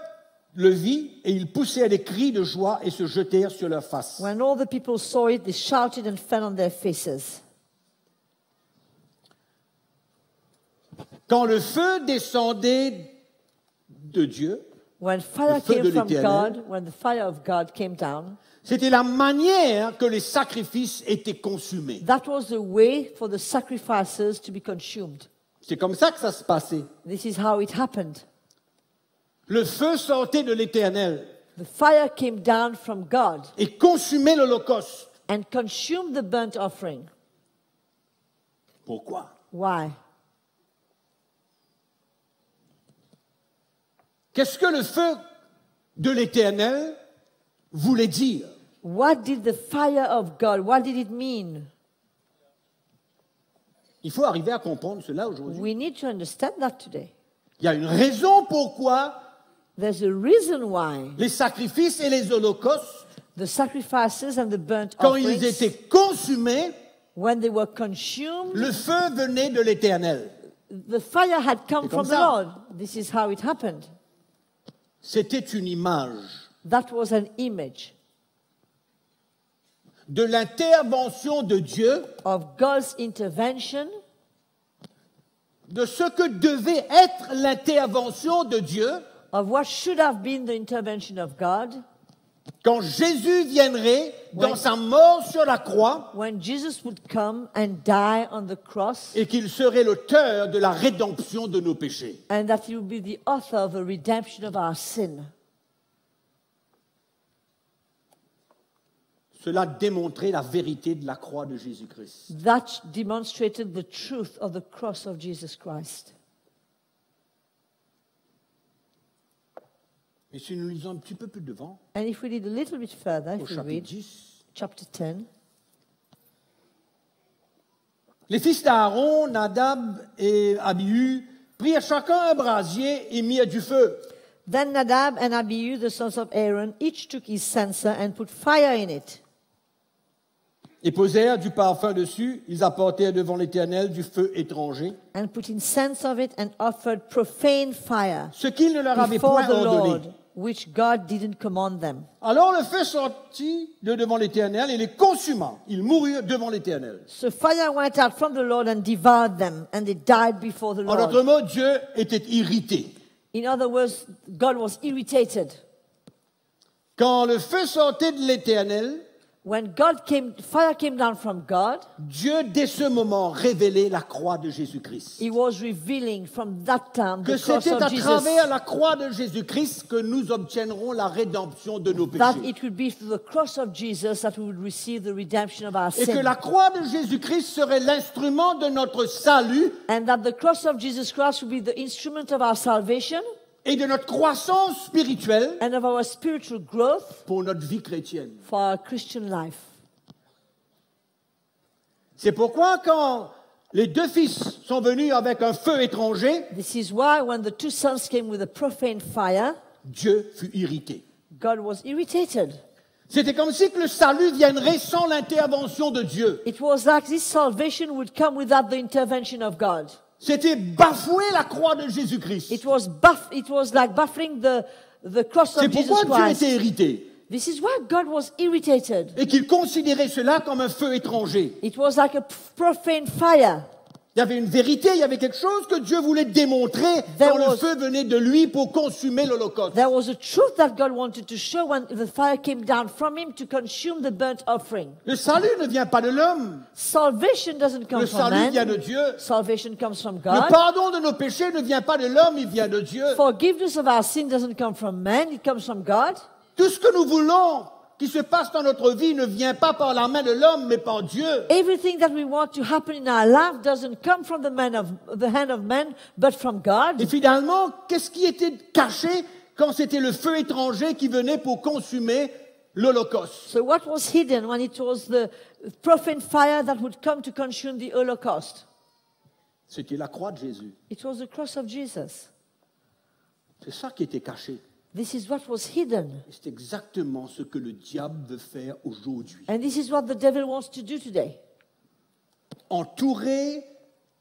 le vit et ils poussèrent des cris de joie et se jetèrent sur leurs faces. When all the people saw it, they shouted and fell on their faces. Quand le feu descendait de Dieu, When fire Le feu came de from l'Éternel. God, when the fire of God came down, c'était la manière que les sacrifices étaient consumés. that was the way for the sacrifices to be consumed. C'est comme ça que ça se passait. This is how it happened. Le feu sortait de l'Éternel The fire came down from God et consumait l'holocauste. and consumed the burnt offering. Pourquoi? Why? Qu'est-ce que le feu de l'Éternel voulait dire? What did the fire of God, what did it mean? Il faut arriver à comprendre cela aujourd'hui. We need to understand that today. Il y a une raison pourquoi There's a reason why les sacrifices et les holocaustes, the sacrifices and the burnt quand ils offerings, étaient consumés, when they were consumed, le feu venait de l'Éternel. the fire had come C'est from comme the ça. Lord. This is how it happened. C'était une image That was an image de l'intervention de Dieu, of God's intervention, de ce que devait être l'intervention de Dieu of what should have been the intervention of God quand Jésus viendrait dans Ouais. sa mort sur la croix when Jesus would come and die on the cross, et qu'il serait l'auteur de la rédemption de nos péchés. and that he would be the author of the redemption of our sin. Cela démontrait la vérité de la croix de Jésus-Christ. That demonstrated the truth of the cross of Jesus Christ. Et si nous lisons un petit peu plus devant, And if we read a little bit further, au if we chapitre read 10, chapter 10, les fils d'Aaron, Nadab et Abihu, prirent chacun un brasier et mirent du feu. then Nadab and Abihu, the sons of Aaron, each took his censer and put fire in it. Et posèrent du parfum dessus, ils apportèrent devant l'Éternel du feu étranger, And put incense of it and offered profane fire ce qu'il ne leur avait before point the ordonné. Lord, which God didn't command them. Alors le feu sortit de devant l'Éternel et les consuma. Ils moururent devant l'Éternel. So fire went out from the Lord and devoured them, and they died before the En d'autres Lord. mots, Dieu était irrité. In other words, God was irritated. Quand le feu sortait de l'Éternel, When fire came down from God, Dieu, dès ce moment, révélait la croix de Jésus-Christ. He was revealing from that time Que the cross c'était à of Jesus. travers la croix de Jésus-Christ que nous obtiendrons la rédemption de nos That péchés. it would be through the cross of Jesus that we would receive the redemption of our Et que sin. la croix de Jésus-Christ serait l'instrument de notre salut And that the cross of Jesus Christ would be the instrument of our salvation et de notre croissance spirituelle and of our spiritual growth pour notre vie chrétienne. for our Christian life. C'est pourquoi quand les deux fils sont venus avec un feu étranger, This is why when the two sons came with a profane fire, Dieu fut irrité. God was irritated. C'était comme si que le salut viendrait sans l'intervention de Dieu. It was like this salvation would come without the intervention of God. C'était bafouer la croix de Jésus-Christ. It was like buffering the cross C'est of Jesus pourquoi Dieu Christ. était irrité This is why God was irritated. et qu'il considérait cela comme un feu étranger. It was like a profane fire. Il y avait une vérité, il y avait quelque chose que Dieu voulait démontrer quand le feu venait de lui pour consumer l'Holocauste. There was a truth that God wanted to show when the fire came down from him to consume the burnt offering. Le salut ne vient pas de l'homme. Salvation doesn't come Le from salut vient de man. Dieu. Salvation comes from Le God. pardon de nos péchés ne vient pas de l'homme, il vient de Dieu. Forgiveness of our sin doesn't come from man, it comes from God. Tout ce que nous voulons qui se passe dans notre vie ne vient pas par la main de l'homme, mais par Dieu. Everything that we want to happen in our life doesn't come from the hand of man, but from God. Et finalement, qu'est-ce qui était caché quand c'était le feu étranger qui venait pour consumer l'Holocauste? So what was hidden when it was the profane fire that would come to consume the Holocaust? C'était la croix de Jésus. It was the cross of Jesus. C'est ça qui était caché. This is what was hidden. Et c'est exactement ce que le diable veut faire aujourd'hui. And this is what the devil wants to do today. Entourer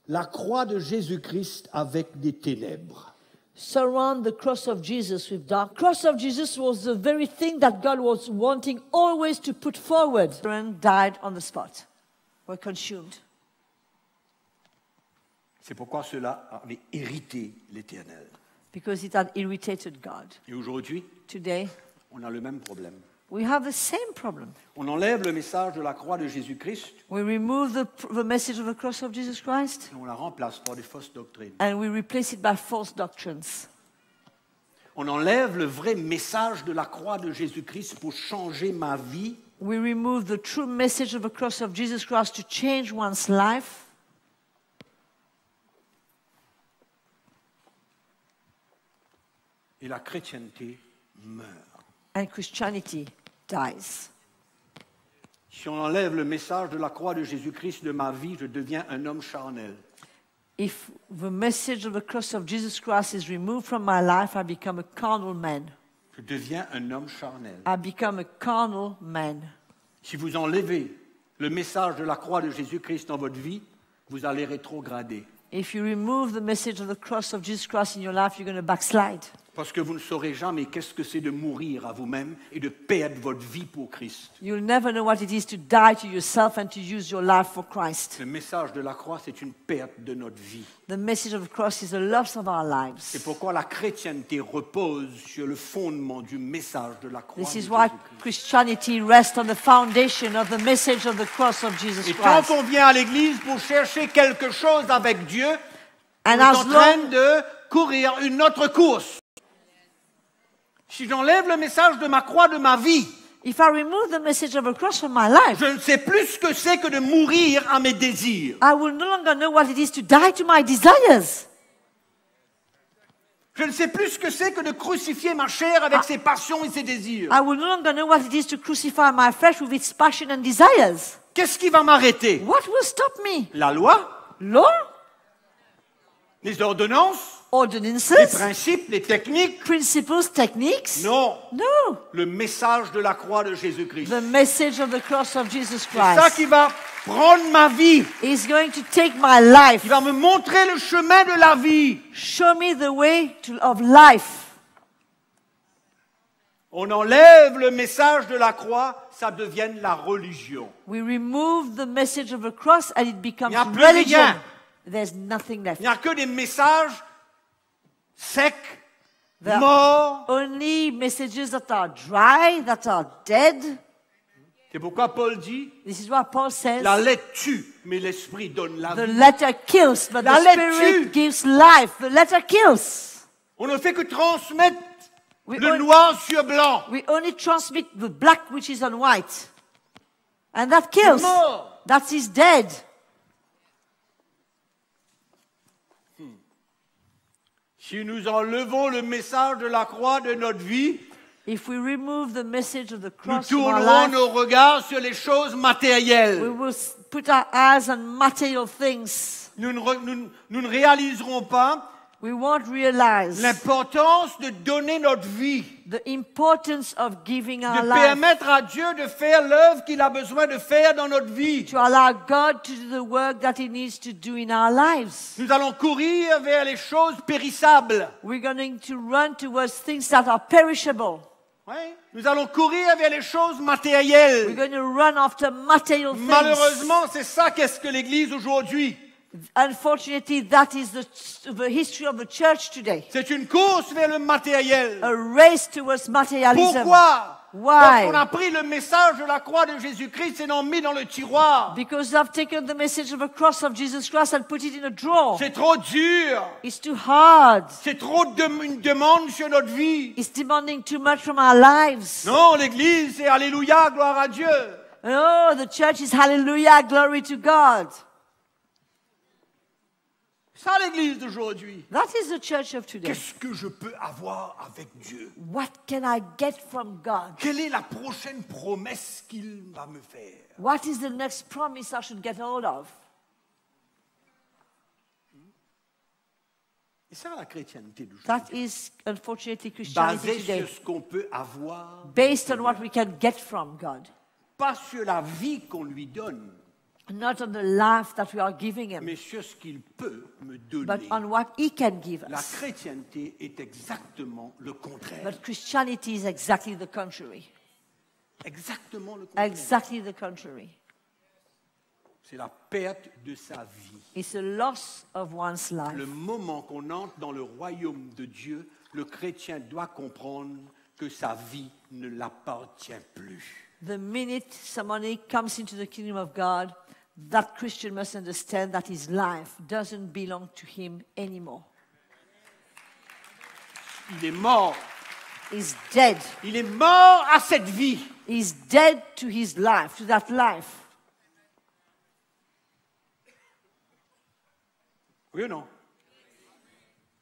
la croix de Jésus-Christ avec des ténèbres. Surround the cross of Jesus with dark. The cross of Jesus was the very thing that God was wanting always to put forward. Children died on the spot, were consumed. C'est pourquoi cela avait irrité l'Éternel. Because it had irritated God. Et aujourd'hui, Today, on a le même problème. we have the same problem. On enlève le message de la croix de Jésus-Christ We remove the message of the cross of Jesus Christ et on la remplace par des fausses doctrines. and we replace it by false doctrines. On enlève le vrai message de la croix de Jésus-Christ pour changer ma vie. We remove the true message of the cross of Jesus Christ to change one's life. Et la chrétienté meurt. And Christianity dies. Si on enlève le message de la croix de Jésus-Christ de ma vie, je deviens un homme charnel. If the message of the cross of Jesus Christ is removed from my life, I become a carnal man. Je deviens un homme charnel. I become a carnal man. Si vous enlevez le message de la croix de Jésus-Christ dans votre vie, vous allez rétrograder. If you remove the message of the cross of Jesus Christ in your life, you're going to backslide. Parce que vous ne saurez jamais qu'est-ce que c'est de mourir à vous-même et de perdre votre vie pour Christ. You'll never know what it is to die to yourself and to use your life for Christ. Le message de la croix, c'est une perte de notre vie. The message of the cross is the loss of our lives. C'est pourquoi la chrétienté repose sur le fondement du message de la croix de This is why Jésus-Christ. Christianity rests on the foundation of the message of the cross of Jesus Et quand Christ. on vient à l'église pour chercher quelque chose avec Dieu, on And est as en train long, de courir une autre course. Si j'enlève le message de ma croix de ma vie, if I remove the message of the cross from my life, je ne sais plus ce que c'est que de mourir à mes désirs. I will no longer know what it is to die to my desires. Je ne sais plus ce que c'est que de crucifier ma chair avec ses passions et ses désirs. I will no longer know what it is to crucify my flesh with its passion and desires. Qu'est-ce qui va m'arrêter? What will stop me? La loi, Law? les ordonnances, les Ordinances? principes, les techniques? Principles? Techniques? Non, No. le message de la croix de Jésus-Christ. The message of the cross of Jesus C'est ça Christ qui va prendre ma vie, is going to take my life, qui va me montrer le chemin de la vie. show me the way of life. On enlève le message de la croix, ça devient la religion. We remove the message of the cross and it becomes Il n'y a plus religion. rien. There's nothing left. Il n'y a que des messages secs, There are morts. only messages that are dry, that are dead. C'est pourquoi Paul dit, This is what Paul says. la lettre tue, mais l'esprit donne la The vie. letter kills, but La the lettre spirit tue. gives life. The letter kills. On ne fait que transmettre We, le on- noir sur blanc. we only transmit the black which is on white. And that kills. mort. That is dead. Si nous enlevons le message de la croix de notre vie, If we remove the message of the nous cross from our tournerons life, nos regards sur les choses we matérielles. will put our eyes on material things. Nous ne réaliserons pas We won't realize l'importance de donner notre vie, the importance of giving our de life, permettre à Dieu de faire l'œuvre qu'il a besoin de faire dans notre vie. to allow God to do the work that He needs to do in our lives. Nous allons courir vers les choses périssables. We're going to run towards things that are perishable. Ouais. Nous allons courir vers les choses We're matérielles. going to run after material things. Malheureusement, c'est ça qu'est-ce que l'Église aujourd'hui. Unfortunately, that is the history of the church today. C'est une course vers le matériel. A race towards materialism. Pourquoi? Why? Parce qu'on a pris le message de la croix de Jésus-Christ et l'ont mis dans le tiroir. Because I've taken the message of the cross of Jesus Christ and put it in a drawer. C'est trop dur. It's too hard. C'est trop une demande sur notre vie. It's demanding too much from our lives. Non, l'Église, c'est Alléluia, gloire à Dieu. Oh, the church is hallelujah, glory to God. C'est ça l'Église d'aujourd'hui. That is the church of today. Qu'est-ce que je peux avoir avec Dieu? What can I get from God? Quelle est la prochaine promesse qu'il va me faire? What is the next promise I should get hold of? Et ça, la chrétienté d'aujourd'hui. That is, unfortunately, Christianity Basé today. sur ce qu'on peut avoir, Based on what we can get from God. pas sur la vie qu'on lui donne, Not on the life that we are giving Him, mais sur ce qu'il peut me but donner. on what He can give La us. chrétienté est exactement le contraire. But Christianity is exactly the contrary. Exactement le contraire. Exactly the contrary. C'est la perte de sa vie. It's a loss of one's life. Le moment qu'on entre dans le royaume de Dieu, le chrétien doit comprendre que sa vie ne l'appartient plus. The minute somebody comes into the kingdom of God, that Christian must understand that his life doesn't belong to him anymore. Il est mort. He's dead. Il est mort à cette vie. He's dead to his life, to that life. Oui ou non?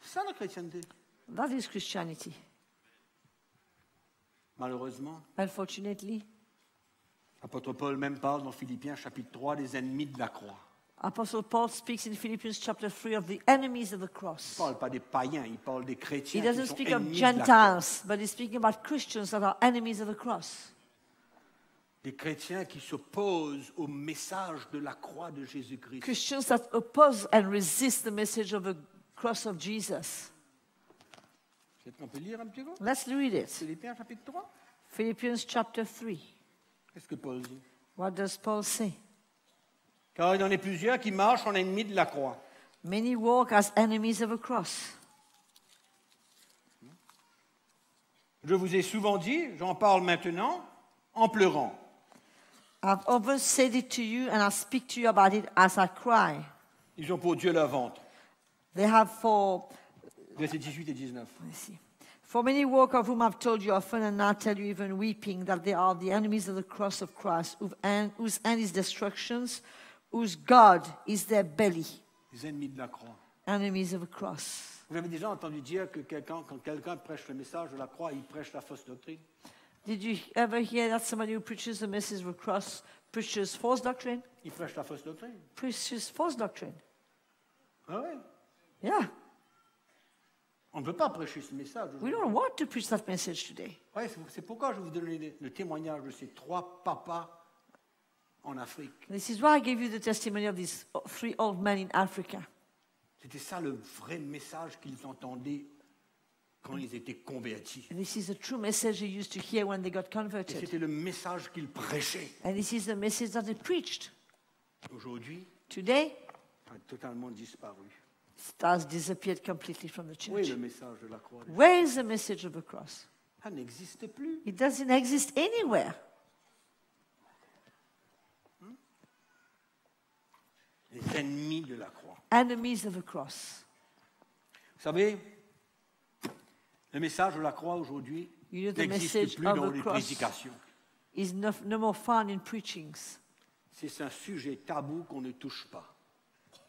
C'est ça la chrétienté. That is Christianity. Malheureusement, Unfortunately, l'apôtre Paul même parle dans Philippiens chapitre 3 des ennemis de la croix. Apostle Paul speaks in Philippians chapter 3 of the enemies of the Il cross. ne parle pas des païens, il parle des He chrétiens qui doesn't sont speak of ennemis de la croix. Gentiles, but he's speaking about Christians that are enemies of the cross. Des chrétiens qui s'opposent au message de la croix de Jésus-Christ. Christians that oppose and resist the message of the cross of Jesus. Peut-être qu'on peut lire un petit peu? Let's read it. Philippiens chapitre 3. Philippians chapter 3. Qu'est-ce que Paul dit? What does Paul say? Car il y en a plusieurs qui marchent en ennemis de la croix. Many walk as enemies of a cross. Je vous ai souvent dit, j'en parle maintenant, en pleurant. I've often said it to you, and I speak to you about it as I cry. Ils ont pour Dieu leur ventre. They have for, Versets 18 et 19. let's see. For many walk of whom I've told you often, and now tell you even weeping, that they are the enemies of the cross of Christ, whose end is destructions, whose God is their belly. Les ennemis de la croix. Enemies of a cross. Vous avez déjà entendu dire que quand quelqu'un prêche le message de la croix, il prêche la fausse doctrine? Did you ever hear that somebody who preaches the message of the cross preaches false doctrine? Il prêche la fausse doctrine. Preaches false doctrine. Ah ouais. Yeah. On ne peut pas prêcher ce message. We don't want to preach that message today. Ouais, c'est pourquoi je vais vous donner le témoignage de ces 3 papas en Afrique. This is why I gave you the testimony of these 3 old men in Africa. C'était ça le vrai message qu'ils entendaient quand ils étaient convertis. And this is the true message they used to hear when they got Et converted. c'était le message qu'ils prêchaient. And this is the message that they preached. Aujourd'hui, Today, ça a totalement disparu. it has disappeared completely from the Où est church. le message de la croix? Where is the message of the cross? Ça n'existe plus. It doesn't exist anywhere. Les ennemis de la croix. Enemies of the cross. Vous savez, le message de la croix aujourd'hui You know, the n'existe message plus of dans the les cross prédications. is no more found in preachings. C'est un sujet tabou qu'on ne touche pas.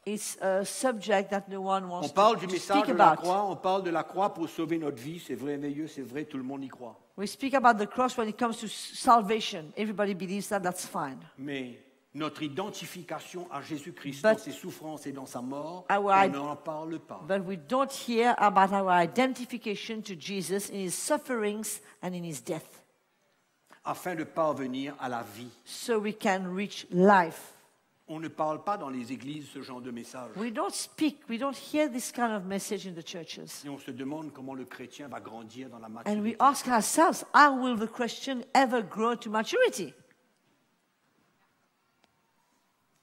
It's a subject that no one wants On parle du to message speak de la about. croix, on parle de la croix pour sauver notre vie, c'est vrai, merveilleux, c'est vrai, tout le monde y croit. We speak about the cross when it comes to salvation. Everybody believes that, that's fine. Mais notre identification à Jésus-Christ, But- dans ses souffrances et dans sa mort, Our on id- n'en parle pas. But we don't hear about our identification to Jesus in his sufferings and in his death, Afin de parvenir à la vie. so we can reach life. On ne parle pas dans les églises ce genre de message. We don't hear this kind of message in the churches. Et on se demande comment le chrétien va grandir dans la And we maturité. ask ourselves, how will the Christian ever grow to maturity?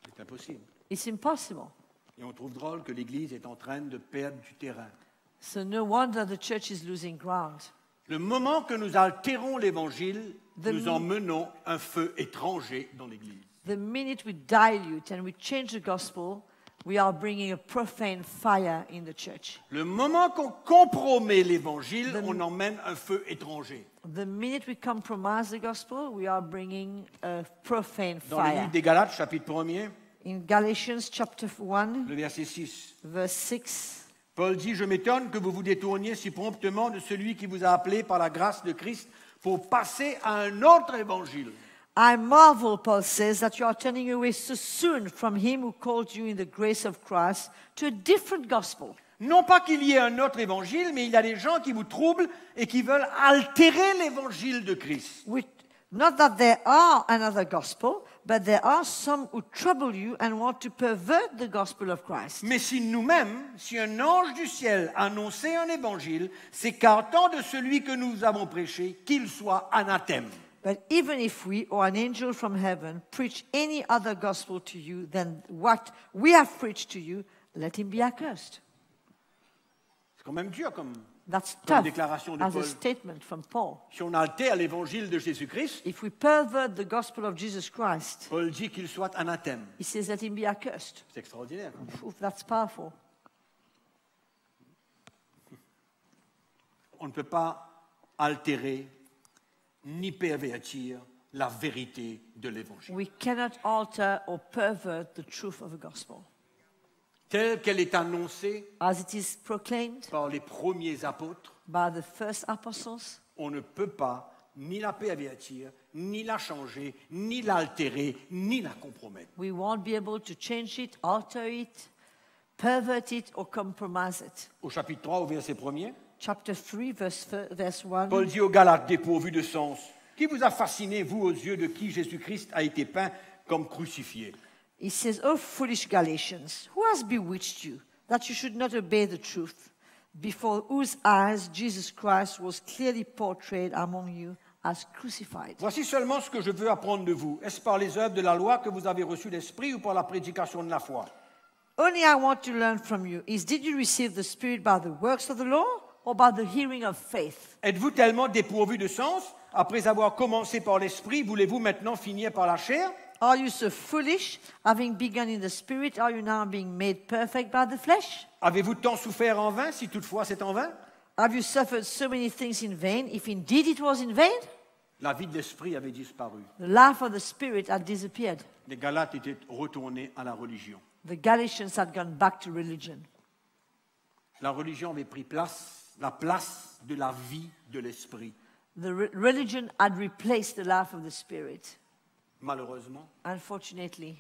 C'est impossible. It's impossible. Et on trouve drôle que l'Église est en train de perdre du terrain. So no wonder the church is losing ground. Le moment que nous altérons l'Évangile, The- nous emmenons un feu étranger dans l'Église. The minute we dilute and we change the gospel, we are bringing a profane fire in the church. Le moment qu'on compromet l'Évangile, on emmène un feu étranger. The minute we compromise the gospel, we are bringing a profane Dans le fire. livre des Galates, chapitre 1er, In Galatians chapter 1, le verset 6, verse 6, Paul dit « Je m'étonne que vous vous détourniez si promptement de celui qui vous a appelé par la grâce de Christ pour passer à un autre Évangile. » I marvel, Paul says, that you are turning away so soon from him who called you in the grace of Christ to a different gospel. Non pas qu'il y ait un autre Évangile, mais il y a des gens qui vous troublent et qui veulent altérer l'Évangile de Christ. Not that there are another gospel, but there are some who trouble you and want to pervert the gospel of Christ. Mais si nous-mêmes, si un ange du ciel annonçait un Évangile, s'écartant de celui que nous avons prêché, qu'il soit anathème. But even if we or an angel from heaven preach any other gospel to you than what we have preached to you, let him be accursed. C'est quand même dur comme... That's Comme tough déclaration de as Paul. a statement from Paul. Si on altère l'Évangile de Jésus-Christ, If we pervert the gospel of Jesus Christ, Paul dit qu'il soit anathème. he says let him be accursed. C'est extraordinaire. Oof, that's powerful. On ne peut pas altérer ni pervertir la vérité de l'Évangile. We cannot alter or pervert the truth of the gospel. Telle qu'elle est annoncée As it is proclaimed par les premiers apôtres, by the first apostles, on ne peut pas ni la pervertir, ni la changer, ni l'altérer, ni la compromettre. we won't be able to change it, alter it, pervert it, or compromise it. Au chapitre 3, au verset 1er, Chapter 3, verse 1. Paul dit aux Galates dépourvus de sens, « Qui vous a fasciné, vous, aux yeux de qui Jésus-Christ a été peint comme crucifié ?» He says, "O foolish Galatians, who has bewitched you, that you should not obey the truth, before whose eyes Jesus Christ was clearly portrayed among you as crucified?" Voici seulement ce que je veux apprendre de vous. Est-ce par les œuvres de la loi que vous avez reçu l'Esprit ou par la prédication de la foi? Only I want to learn from you is, did you receive the Spirit by the works of the law or by the hearing of faith? Êtes-vous tellement dépourvu de sens? Après avoir commencé par l'Esprit, voulez-vous maintenant finir par la chair? Are you so foolish? Having begun in the Spirit, are you now being made perfect by the flesh? Avez-vous tant souffert en vain, si toutefois c'est en vain? Have you suffered so many things in vain, if indeed it was in vain? La vie de l'Esprit avait disparu. The life of the Spirit had disappeared. Les Galates étaient retournés à la religion. The Galatians had gone back to religion. La religion avait pris la place de la vie de l'esprit. Religion had replaced the life of the Spirit. Malheureusement, Unfortunately,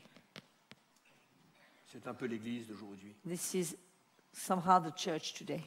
c'est un peu l'Église d'aujourd'hui. this is somehow the church today.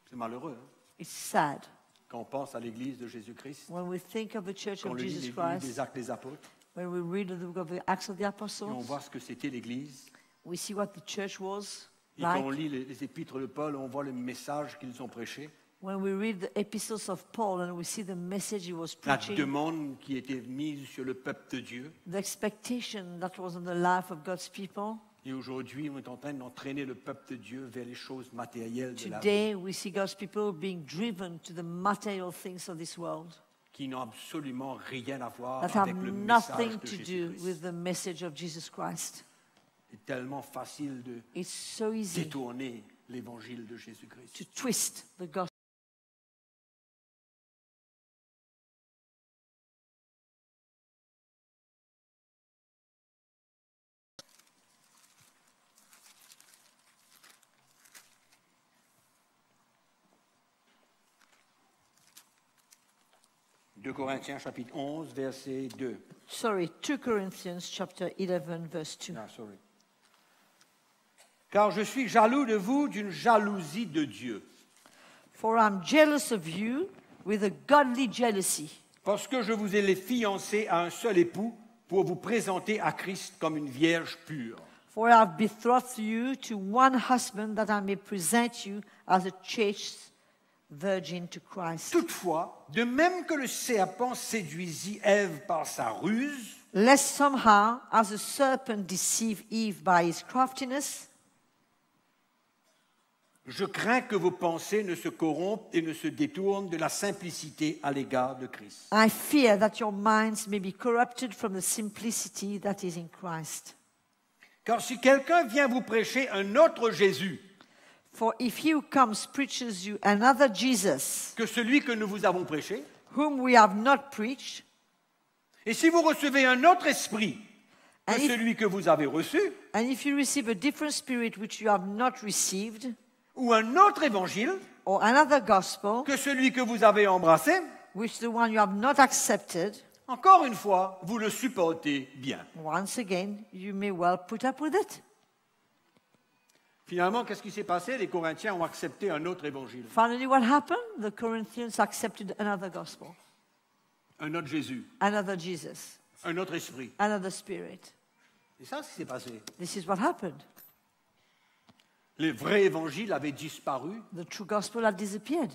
C'est malheureux, hein, It's sad. quand on pense à l'Église de Jésus-Christ, When we think of the church quand on of lit Jesus les livres Christ, des Actes des Apôtres, when we read the book of the Acts of the et on Apostles, voit ce que c'était l'Église. we see what the church was Et quand on like. lit les épîtres de Paul, on voit le message qu'ils ont prêché, When we read the epistles of Paul and we see the message he was la preaching, demande qui était mise sur le peuple de Dieu. the expectation that was on the life of God's people. Et aujourd'hui, on est en train d'entraîner le peuple de Dieu vers les choses matérielles de la vie, Today, we see God's people being driven to the material things of this world qui n'ont absolument rien à voir that have avec le nothing message de to do Jésus-Christ. with the message of Jesus Christ. C'est tellement facile de It's so easy détourner l'évangile de Jésus-Christ. to twist the gospel. 2 Corinthiens chapitre 11, verset 2. Sorry, 2 Corinthians chapter 11, verse 2. Ah, sorry. Car je suis jaloux de vous d'une jalousie de Dieu, For I'm jealous of you with a godly jealousy, parce que je vous ai les fiancés à un seul époux pour vous présenter à Christ comme une vierge pure. for I have betrothed you to one husband that I may present you as a chaste virgin to Christ. Toutefois, de même que le serpent séduisit Ève par sa ruse, Lest somehow, as the serpent deceived Eve by his craftiness, je crains que vos pensées ne se corrompent et ne se détournent de la simplicité à l'égard de Christ. I fear that your minds may be corrupted from the simplicity that is in Christ. Car si quelqu'un vient vous prêcher un autre Jésus For if he who comes preaches you another Jesus, que celui que nous vous avons prêché, whom we have not preached, et si vous recevez un autre esprit que And if- celui que vous avez reçu, and if you receive a different spirit which you have not received, ou un autre évangile or another gospel, que celui que vous avez embrassé, which the one you have not accepted, encore une fois, vous le supportez bien. once again, you may well put up with it. Finalement, qu'est-ce qui s'est passé? Les Corinthiens ont accepté un autre évangile, Finally, what happened? The Corinthians accepted another gospel, un autre Jésus, another Jesus, un autre esprit. another spirit. C'est ça ce qui s'est passé. This is what happened. Le vrai évangile avait disparu The true gospel had disappeared.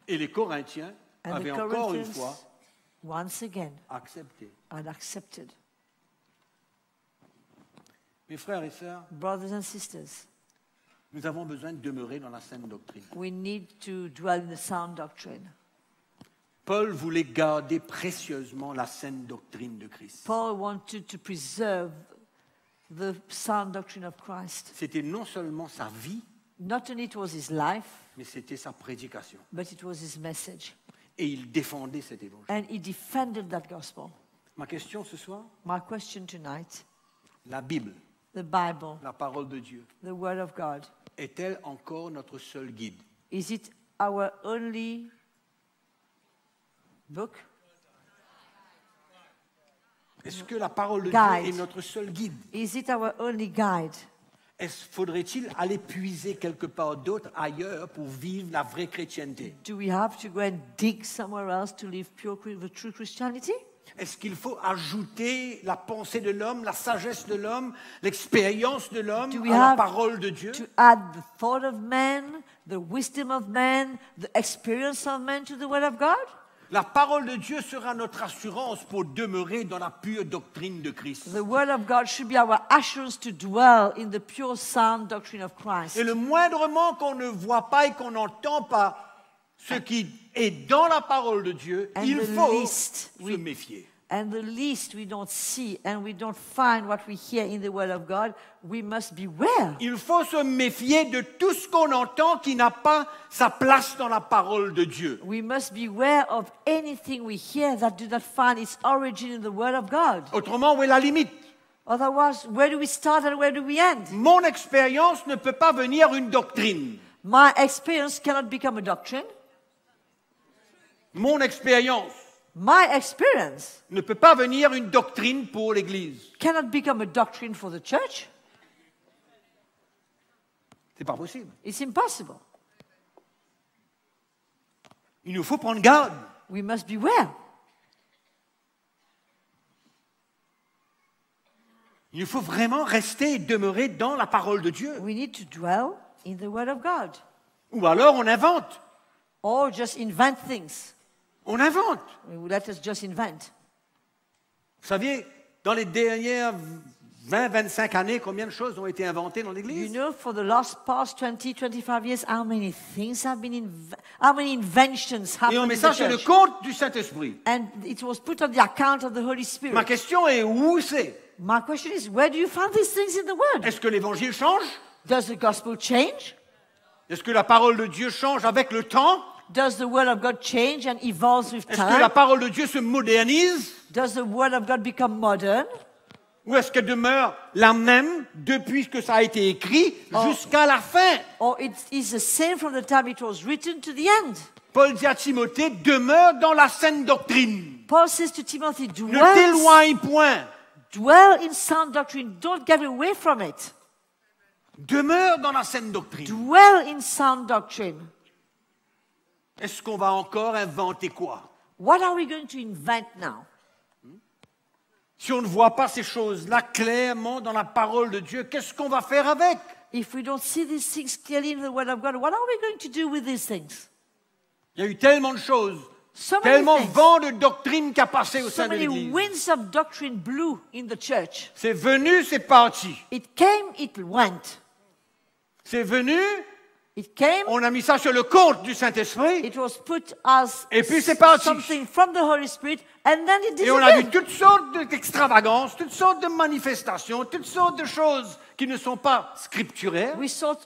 et les Corinthiens And avaient the encore une fois Corinthians, once again, accepté. had accepted. Mes frères et sœurs, Brothers and sisters, nous avons besoin de demeurer dans la saine doctrine. we need to dwell in the sound doctrine. Paul voulait garder précieusement la saine doctrine de Christ. Paul wanted to preserve the sound doctrine of Christ. C'était non seulement sa vie, Not only it was his life, mais c'était sa prédication. but it was his message. Et il défendait cet évangile. And he defended that gospel. Ma question ce soir, My question tonight, la Bible, the Bible, la parole de Dieu, the Word of God, est-elle encore notre seul guide? is it our only book? Est-ce que la parole de Guide. Dieu est notre seul guide? Is it our only guide? Faudrait-il aller puiser quelque part d'autre ailleurs pour vivre la vraie chrétienté? Do we have to go and dig somewhere else to live the true Christianity? Est-ce qu'il faut ajouter la pensée de l'homme, la sagesse de l'homme, l'expérience de l'homme Do we à la have parole de Dieu? to add the thought of man, the wisdom of man, the experience of man to the Word of God? La parole de Dieu sera notre assurance pour demeurer dans la pure doctrine de Christ. The Word of God should be our assurance to dwell in the pure sound doctrine of Christ. Et le moindrement qu'on ne voit pas et qu'on n'entend pas ce qui est dans la parole de Dieu, And il the faut least se we- méfier. And the least we don't see and we don't find what we hear in the Word of God, we must beware. Il faut se méfier de tout ce qu'on entend qui n'a pas sa place dans la parole de Dieu. We must beware of anything we hear that do not find its origin in the Word of God. Autrement, où est la limite? Otherwise, where do we start and where do we end? Mon expérience ne peut pas venir une doctrine. My experience cannot become a doctrine. Mon expérience My experience ne peut pas venir une doctrine pour l'Église. cannot become a doctrine for the church. C'est pas possible. It's impossible. Il nous faut prendre garde. We must beware. Il nous faut vraiment rester et demeurer dans la parole de Dieu. We need to dwell in the Word of God. Ou alors on invente. Or just invent things. On invente. Let us just invent. Vous savez, dans les dernières 20-25 années, combien de choses ont été inventées dans You l'Église? know, for the past 20, 25 years, how many things have been, how many inventions Et on happened met in ça the sur le church. compte du Saint-Esprit. And it was put on the account of the Holy Spirit. Ma question est, où c'est? My question is, where do you find these things in the Word? Est-ce que l'Évangile change? Does the gospel change? Est-ce que la parole de Dieu change avec le temps? Does the Word of God change and evolves with Est-ce que la time? parole de Dieu se modernise? Does the Word of God become modern? Ou est-ce qu'elle demeure la même depuis que ça a été écrit jusqu'à la fin? Or it is the same from the time it was written to the end? Paul dit à Timothée, demeure dans la saine doctrine. Paul says to Timothy, Ne t'éloigne point. dwell in sound doctrine. Don't get away from it. Demeure dans la saine doctrine. Dwell in sound doctrine. Est-ce qu'on va encore inventer quoi? What are we going to invent now? Si on ne voit pas ces choses-là clairement dans la parole de Dieu, qu'est-ce qu'on va faire avec? If we don't see these things clearly in the Word of God, what are we going to do with these things? Il y a eu tellement de choses, So many tellement things. vent de doctrine qui a passé au So sein de many l'Église. winds of doctrine blew in the church. C'est venu, c'est parti. It came, it went. C'est venu, It came, on a mis ça sur le compte du Saint-Esprit, it was put as Et puis c'est parti. something from the Holy Spirit, and then it et on a vu disappeared. toutes sortes d'extravagances, toutes sortes de manifestations, toutes sortes de choses qui ne sont pas scripturaires. We saw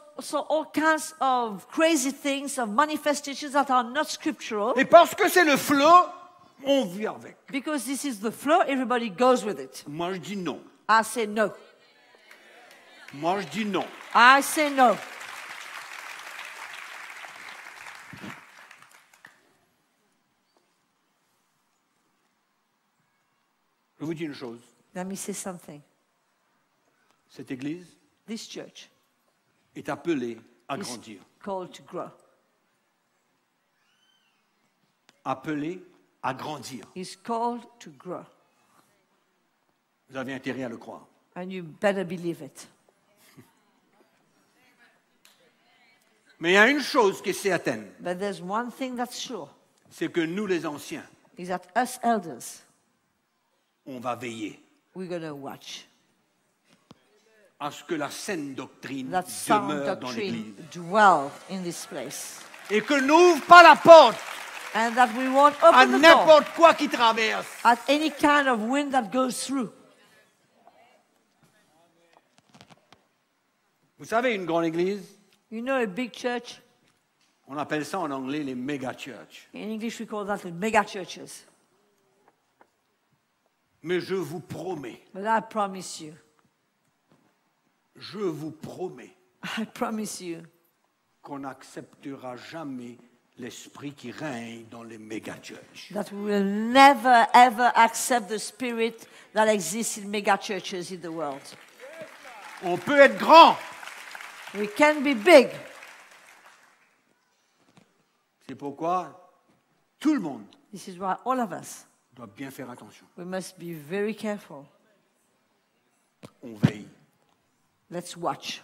all kinds of crazy things, of manifestations that are not scriptural. Et parce que c'est le flot, on vit avec. Because this is the flow, everybody goes with it. Moi, je dis non. I say no. Moi, je dis non. I say no. Je vous dis une chose. Let me say something. Cette Église This church est appelée à is grandir. called to grow. Appelée à grandir. Is called to grow. Vous avez intérêt à le croire. And you better believe it. Mais il y a une chose qui est certaine, But there's one thing that's sure, c'est que nous, les anciens, is that us elders, on va veiller we're going to watch à ce que la saine doctrine that sound demeure dans doctrine l'Église. dwell in this place. Et que n'ouvre pas la porte And that we won't à open the door n'importe quoi qui traverse. at any kind of wind that goes through. Vous savez, une grande église, You know, a big church, on appelle ça en anglais les méga church. in English we call that the mega churches. Mais je vous promets, But I promise you, I promise you, qu'on n'acceptera jamais l'esprit qui règne dans les méga church. that we will never ever accept the spirit that exists in mega churches in the world. On peut être grand. We can be big. C'est pourquoi tout le monde This is why all of us, doit bien faire attention. we must be very careful. On veille. Let's watch.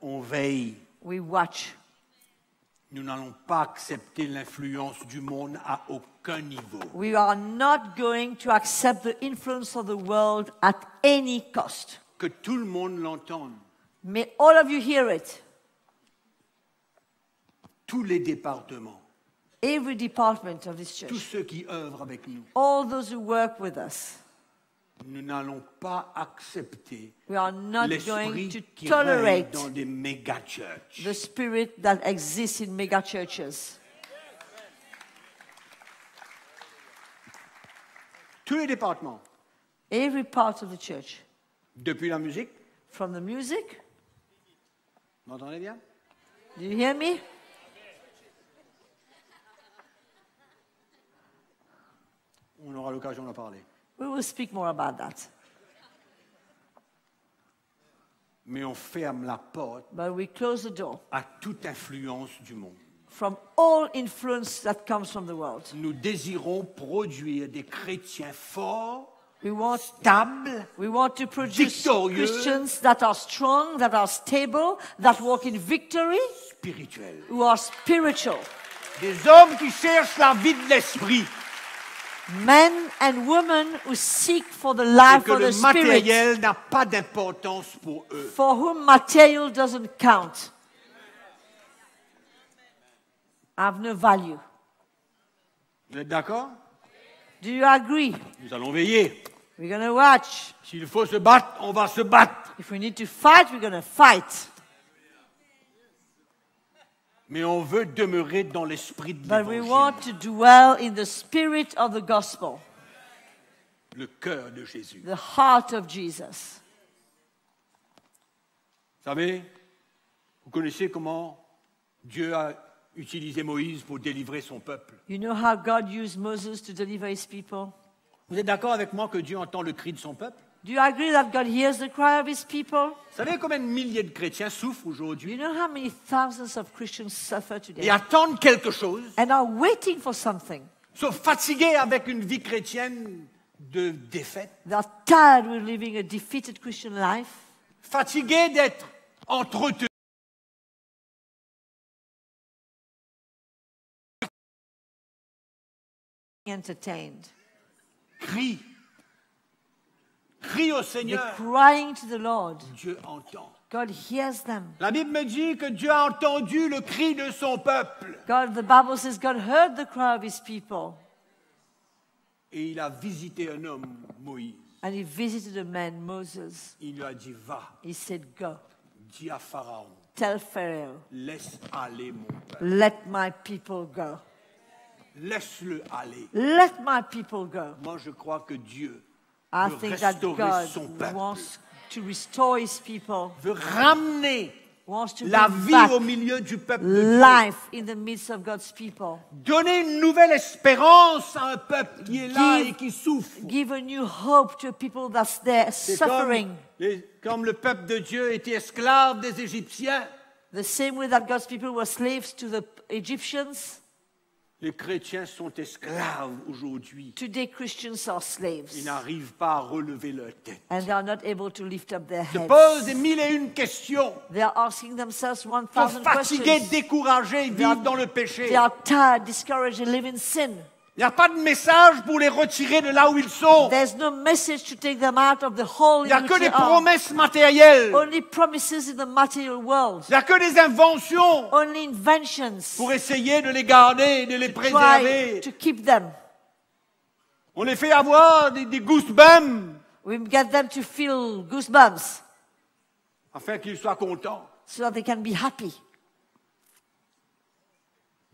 On veille. We watch. Nous n'allons pas accepter l'influence du monde à aucun niveau. We are not going to accept the influence of the world at any cost. Que tout le monde l'entende. May all of you hear it. Tous les départements, Every department of this tous church, ceux qui œuvrent avec nous, all those who work with us, nous n'allons pas accepter we are not going l'esprit to qui règne tolerate dans des méga church. the spirit that exists in mega churches. Tous les départements, Every part of the church. Depuis la musique, From the music. vous m'entendez bien? Do you hear me? On aura l'occasion d'en parler. We will speak more about that. Mais on ferme la porte But we close the door à toute influence du monde. from all influence that comes from the world. Nous désirons produire des chrétiens forts, We want stables, to produce victorieux, Christians that are strong, that are stable, that walk in victory, spirituels. who are spiritual. Des hommes qui cherchent la vie de l'esprit Men and women who seek for the et life que of the le spirit, matériel n'a pas d'importance pour eux. for whom material doesn't count, have no value. Vous êtes d'accord? Do you agree? Nous allons veiller. We're going to watch. S'il faut se battre, on va se battre. If we need to fight, we're going to fight. Mais on veut demeurer dans l'esprit de But we l'évangile, want to dwell in the spirit of the gospel, le cœur de Jésus. the heart of Jesus. Vous savez, vous connaissez comment Dieu a utilisé Moïse pour délivrer son peuple. You know how God used Moses to deliver his people? Vous êtes d'accord avec moi que Dieu entend le cri de son peuple? Do you agree that God hears the cry of his people? Vous savez combien de milliers de chrétiens souffrent Do you aujourd'hui know how many thousands of Christians suffer et today attendent quelque chose, and are waiting for something? sont fatigués avec une vie chrétienne de défaite, They are tired with living a defeated Christian life, fatigués d'être entretenus, entertained. crient au They're Seigneur. crying to the Lord. Dieu entend. God hears them. La Bible me dit que Dieu a entendu le cri de son peuple The Bible says God heard the cry of his people. et il a visité un homme, Moïse. And he visited a man, Moses. Il lui a dit, va, He said, go, dis à Pharaon, tell Pharaoh, laisse aller mon peuple. let my people go. Laisse-le aller. Let my people go. Moi, je crois que Dieu I veut think that restaurer son God peuple, wants to restore his people, veut ramener wants to la bring vie back au milieu du peuple de Dieu. life in the midst of God's people. Donner une nouvelle espérance à un peuple qui est là Give- et qui souffre. Give a new hope to people that's there C'est suffering. comme le peuple de Dieu était esclave des Égyptiens. The same way that God's people were slaves to the Egyptians, Les chrétiens sont esclaves aujourd'hui. today Christians are Ils slaves. n'arrivent pas à relever leur tête. And they are not able to lift up their Ils se posent des heads. mille et une questions. They are asking themselves Ils 1,000 sont fatigués, questions. découragés, ils They are- vivent dans le péché. They are tired, discouraged, and live in sin. Il n'y a pas de message pour les retirer de là où ils sont. There's no message to take them out of the hole Il n'y a in which que they des are. promesses matérielles. Only promises in the material world. Il n'y a que des inventions Only inventions pour essayer de les garder, de les try préserver. to keep them. On les fait avoir des goosebumps We get them to feel goosebumps afin qu'ils soient contents. so that they can be happy.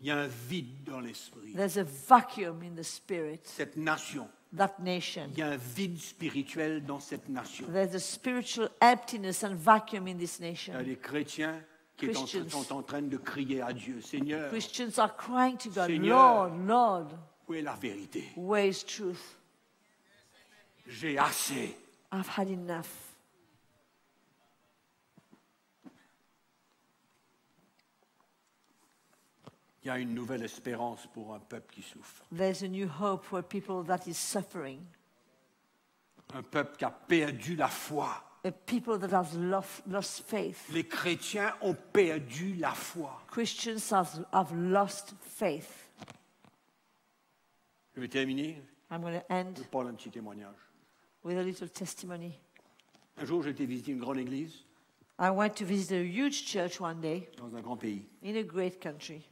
Il y a un vide dans l'esprit. There's a vacuum in the spirit. Cette nation, That nation. il y a un vide spirituel dans cette nation. There's a spiritual emptiness and vacuum in this Il y a nation. des chrétiens qui Christians. sont en train de crier à Dieu, Seigneur, Christians are crying to God, Seigneur. Lord, Lord, où est la vérité? where is truth? J'ai assez. I've had enough. Il y a une nouvelle espérance pour un peuple qui souffre. There's a new hope for people that is suffering. Un peuple qui a perdu la foi. A people that have lost faith. Les chrétiens ont perdu la foi. Christians have lost faith. Je vais terminer. I'm going to end Je parle un petit témoignage. with a little testimony. Un jour, j'ai été visiter une grande église I went to visit a huge church one day dans un grand pays. in a great country.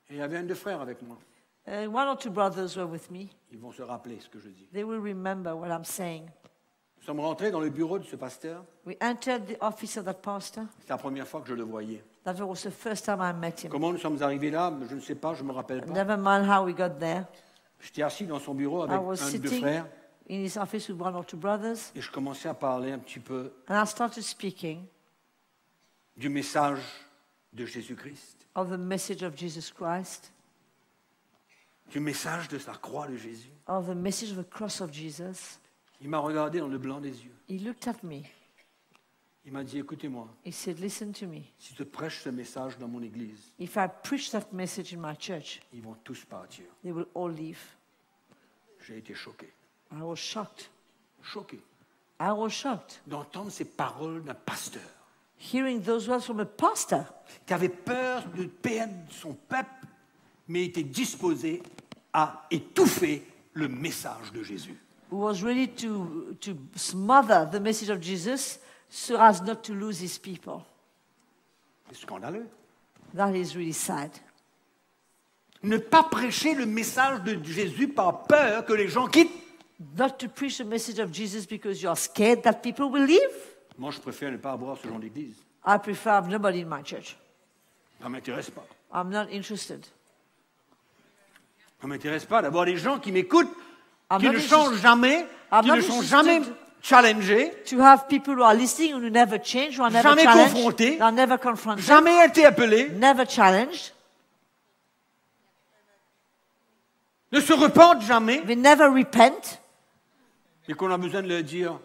Et il y avait un de frères avec moi. One or two brothers were with me. Ils vont se rappeler ce que je dis. They will remember what I'm saying. Nous sommes rentrés dans le bureau de ce pasteur. We entered the office of that pastor. C'est la première fois que je le voyais. That was the first time I met him. Comment nous sommes arrivés là? Je ne sais pas, je ne me rappelle pas. Never mind how we got there. J'étais assis dans son bureau avec I was un de deux sitting frères. in his office with one or two brothers, et je commençais à parler un petit peu and I started speaking du message de Jésus-Christ, of the message of Jesus Christ, du message de sa croix de Jésus. of the message of the cross of Jesus. Il m'a regardé dans le blanc des yeux. He looked at me. Il m'a dit, écoutez-moi, He said, listen to me. si je prêche ce message dans mon église, If I preach that message in my church, ils vont tous partir. they will all leave. J'ai été choqué. I was shocked. Choqué I was shocked. d'entendre ces paroles d'un pasteur Hearing those words from a pastor qui avait peur de perdre son peuple, mais était disposé à étouffer le message de Jésus. who was ready to smother the message of Jesus so as not to lose his people. C'est scandaleux. That is really sad. Ne pas prêcher le message de Jésus par peur que les gens quittent. Not to preach the message of Jesus because you are scared that people will leave. Moi, je préfère ne pas avoir ce genre d'église. I prefer have nobody in my church. Ça ne m'intéresse pas. I'm not interested. Ça ne m'intéresse pas d'avoir des gens qui m'écoutent, I'm qui not ne interested- changent jamais, I'm qui not ne sont interested jamais challengés, To have people who are listening who never change, who are never Jamais challenged, confrontés. they are never confronted, jamais été appelés, never challenged, ne se repentent jamais, they never repent, et qu'on a besoin de leur dire,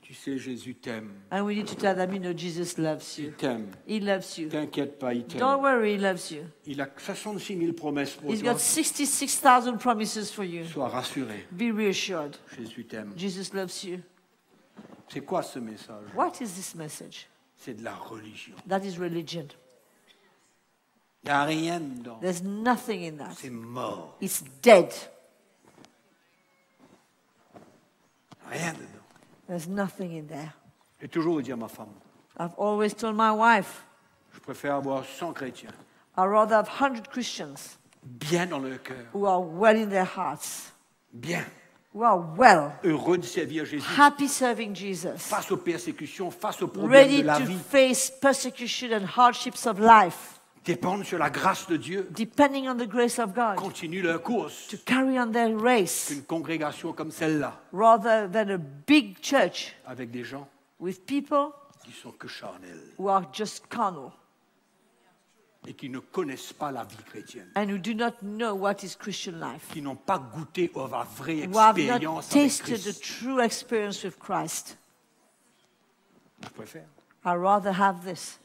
tu sais, Jésus t'aime, and we need to tell them, you know, Jesus loves il you. t'aime, He loves you. t'inquiète pas, il Don't t'aime. worry, he loves you. Il a 66 000 promesses pour He's toi. got 66,000 promises for you. Sois rassuré, Be reassured. Jésus t'aime. Jesus loves you. C'est quoi ce message? What is this message? C'est de la religion. That is religion. Il n'y a rien dedans. There's nothing in that. C'est mort. It's dead. Rien dedans. There's nothing in there. J'ai toujours dit à ma femme, I've always told my wife, je préfère avoir 100 chrétiens I'd rather have 100 Christians bien dans leur cœur, who are well in their hearts, bien, who are well, heureux de servir Jésus, happy serving Jesus, face aux persécutions, face aux problèmes ready de la to vie, face persecution and hardships of life, dépendent sur la grâce de Dieu, depending on the grace of God, continuent leur course. to carry on their race, Une congrégation comme celle-là, rather than a big church avec des gens with people qui sont que charnels who are just carnal et qui ne connaissent pas la vie chrétienne, and who do not know what is Christian life, qui n'ont pas goûté à la vraie who have not expérience avec tasted the Christ. true experience with Christ. Je préfère. I'd rather have this.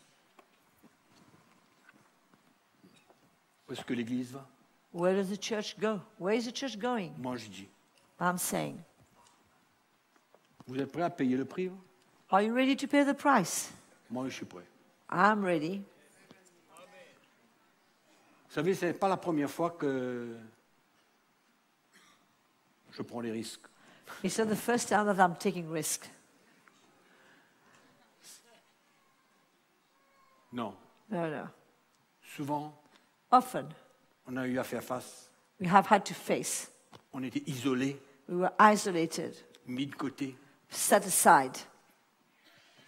Où est-ce que l'Église va? Where does the church go? Where is the church going? Moi, je dis, I'm saying, vous êtes prêts à payer le prix? Vous are you ready to pay the price? Moi, je suis prêt. I'm ready. Vous savez, ce n'est pas la première fois que je prends des risques. It's not the first time that I'm taking risk. Non. No, no. Souvent, Often, on a eu à faire face. we have had to face. On était isolés, We were isolated, mis de côté, set aside,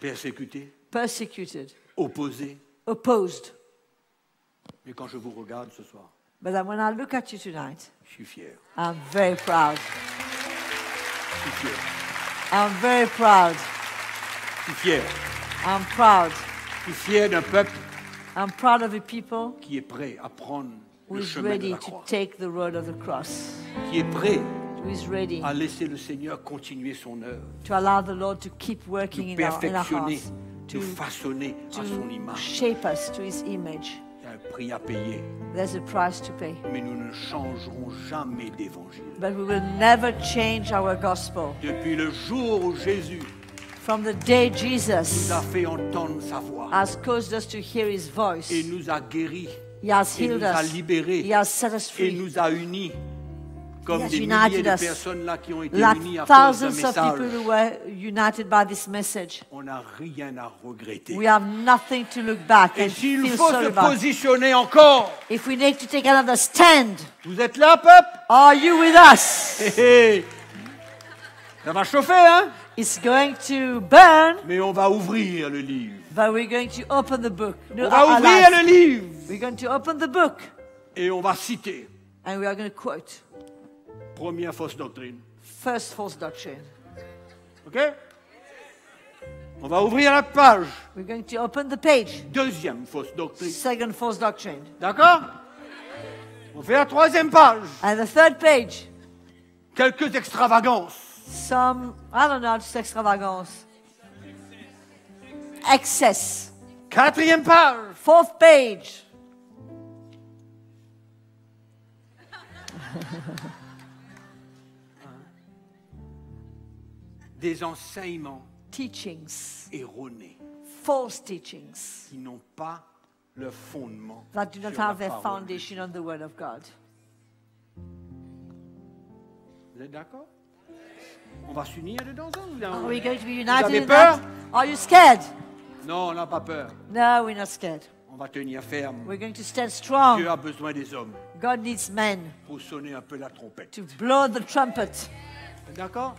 persécutés, persecuted, opposés. opposed. Mais quand je vous regarde ce soir, But then when I look at you tonight, je suis fier. I'm very proud. Je suis fier. I'm very proud. Je suis fier. I'm proud. Je suis fier d'un peuple I'm proud of a people qui est prêt à prendre who le is chemin de ready la to croix, take the road of the cross, qui est prêt who is ready à laisser le Seigneur continuer son œuvre, to allow the Lord to keep working nous in our perfectionner, hearts, nous façonner à son to image. shape us to His image. Il y a un prix à payer, There's a price to pay. mais nous ne changerons jamais d'évangile. But we will never change our gospel. Depuis le jour où Jésus From the day nous Jesus a fait entendre sa voix has caused us to hear His voice, et nous a guéris He has et healed nous a us, libérés He has set us et free, nous a unis comme He has des united milliers de us personnes là qui ont été like unies à cause d'un thousands of people message. who were united by this message. On n'a rien à regretter. We have nothing to look back Et and s'il feel faut sorry se about. positionner encore, If we need to take another stand, vous êtes là, peuple? are you with us? Hé, hé. Ça va chauffer, hein? It's going to burn, Mais on va ouvrir le livre. but we're going to open the book. No, On va our ouvrir life. le livre We're going to open the book et on va citer. and we are going to quote. Première fausse doctrine. First false doctrine. OK? On va ouvrir la page. We're going to open the page. Deuxième fausse doctrine. Second false doctrine. D'accord? On fait la troisième page. And the third page. Quelques extravagances. Some, I don't know, just extravagance. Excess. Quatrième page. Fourth page. Des enseignements Teachings. erronés False teachings qui n'ont pas le fondement that do not sur la have their parole. foundation on the Word of God. Vous êtes d'accord? On va s'unir dedans, ça? Are we going to be Vous avez united in peur? that? Are you scared? Non, on n'a pas peur. No, we're not scared. On va tenir ferme. We're going to stand strong. Dieu a besoin des hommes God needs men pour sonner un peu la trompette. to blow the trumpet. D'accord?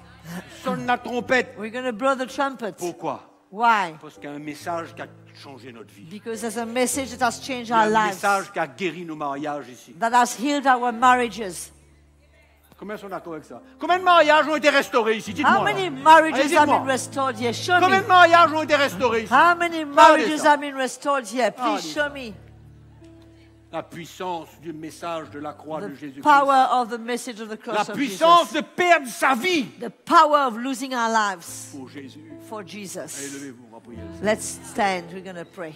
Sonne la trompette. We're going to blow the trumpet. Pourquoi? Why? Parce qu'il y a un message qui a changé notre vie. Because there's a message that has changed Il y a our un lives, message qui a guéri nos mariages ici. that has healed our marriages. Combien sont d'accord avec ça? Combien de mariages ont été restaurés ici? How Dites-moi. many là. marriages Allez, have dites-moi. been restored here? Show Combien me. de mariages ont été restaurés ici? How many marriages ça. have been restored here? Please Regardez show ça. me La puissance du message de la croix de the Jésus-Christ. power of the message of the La cross of puissance Jesus. de perdre sa vie The power of losing our lives pour Jésus. for Allez, Jesus. levez-vous, on va prier. Let's stand. We're going to pray.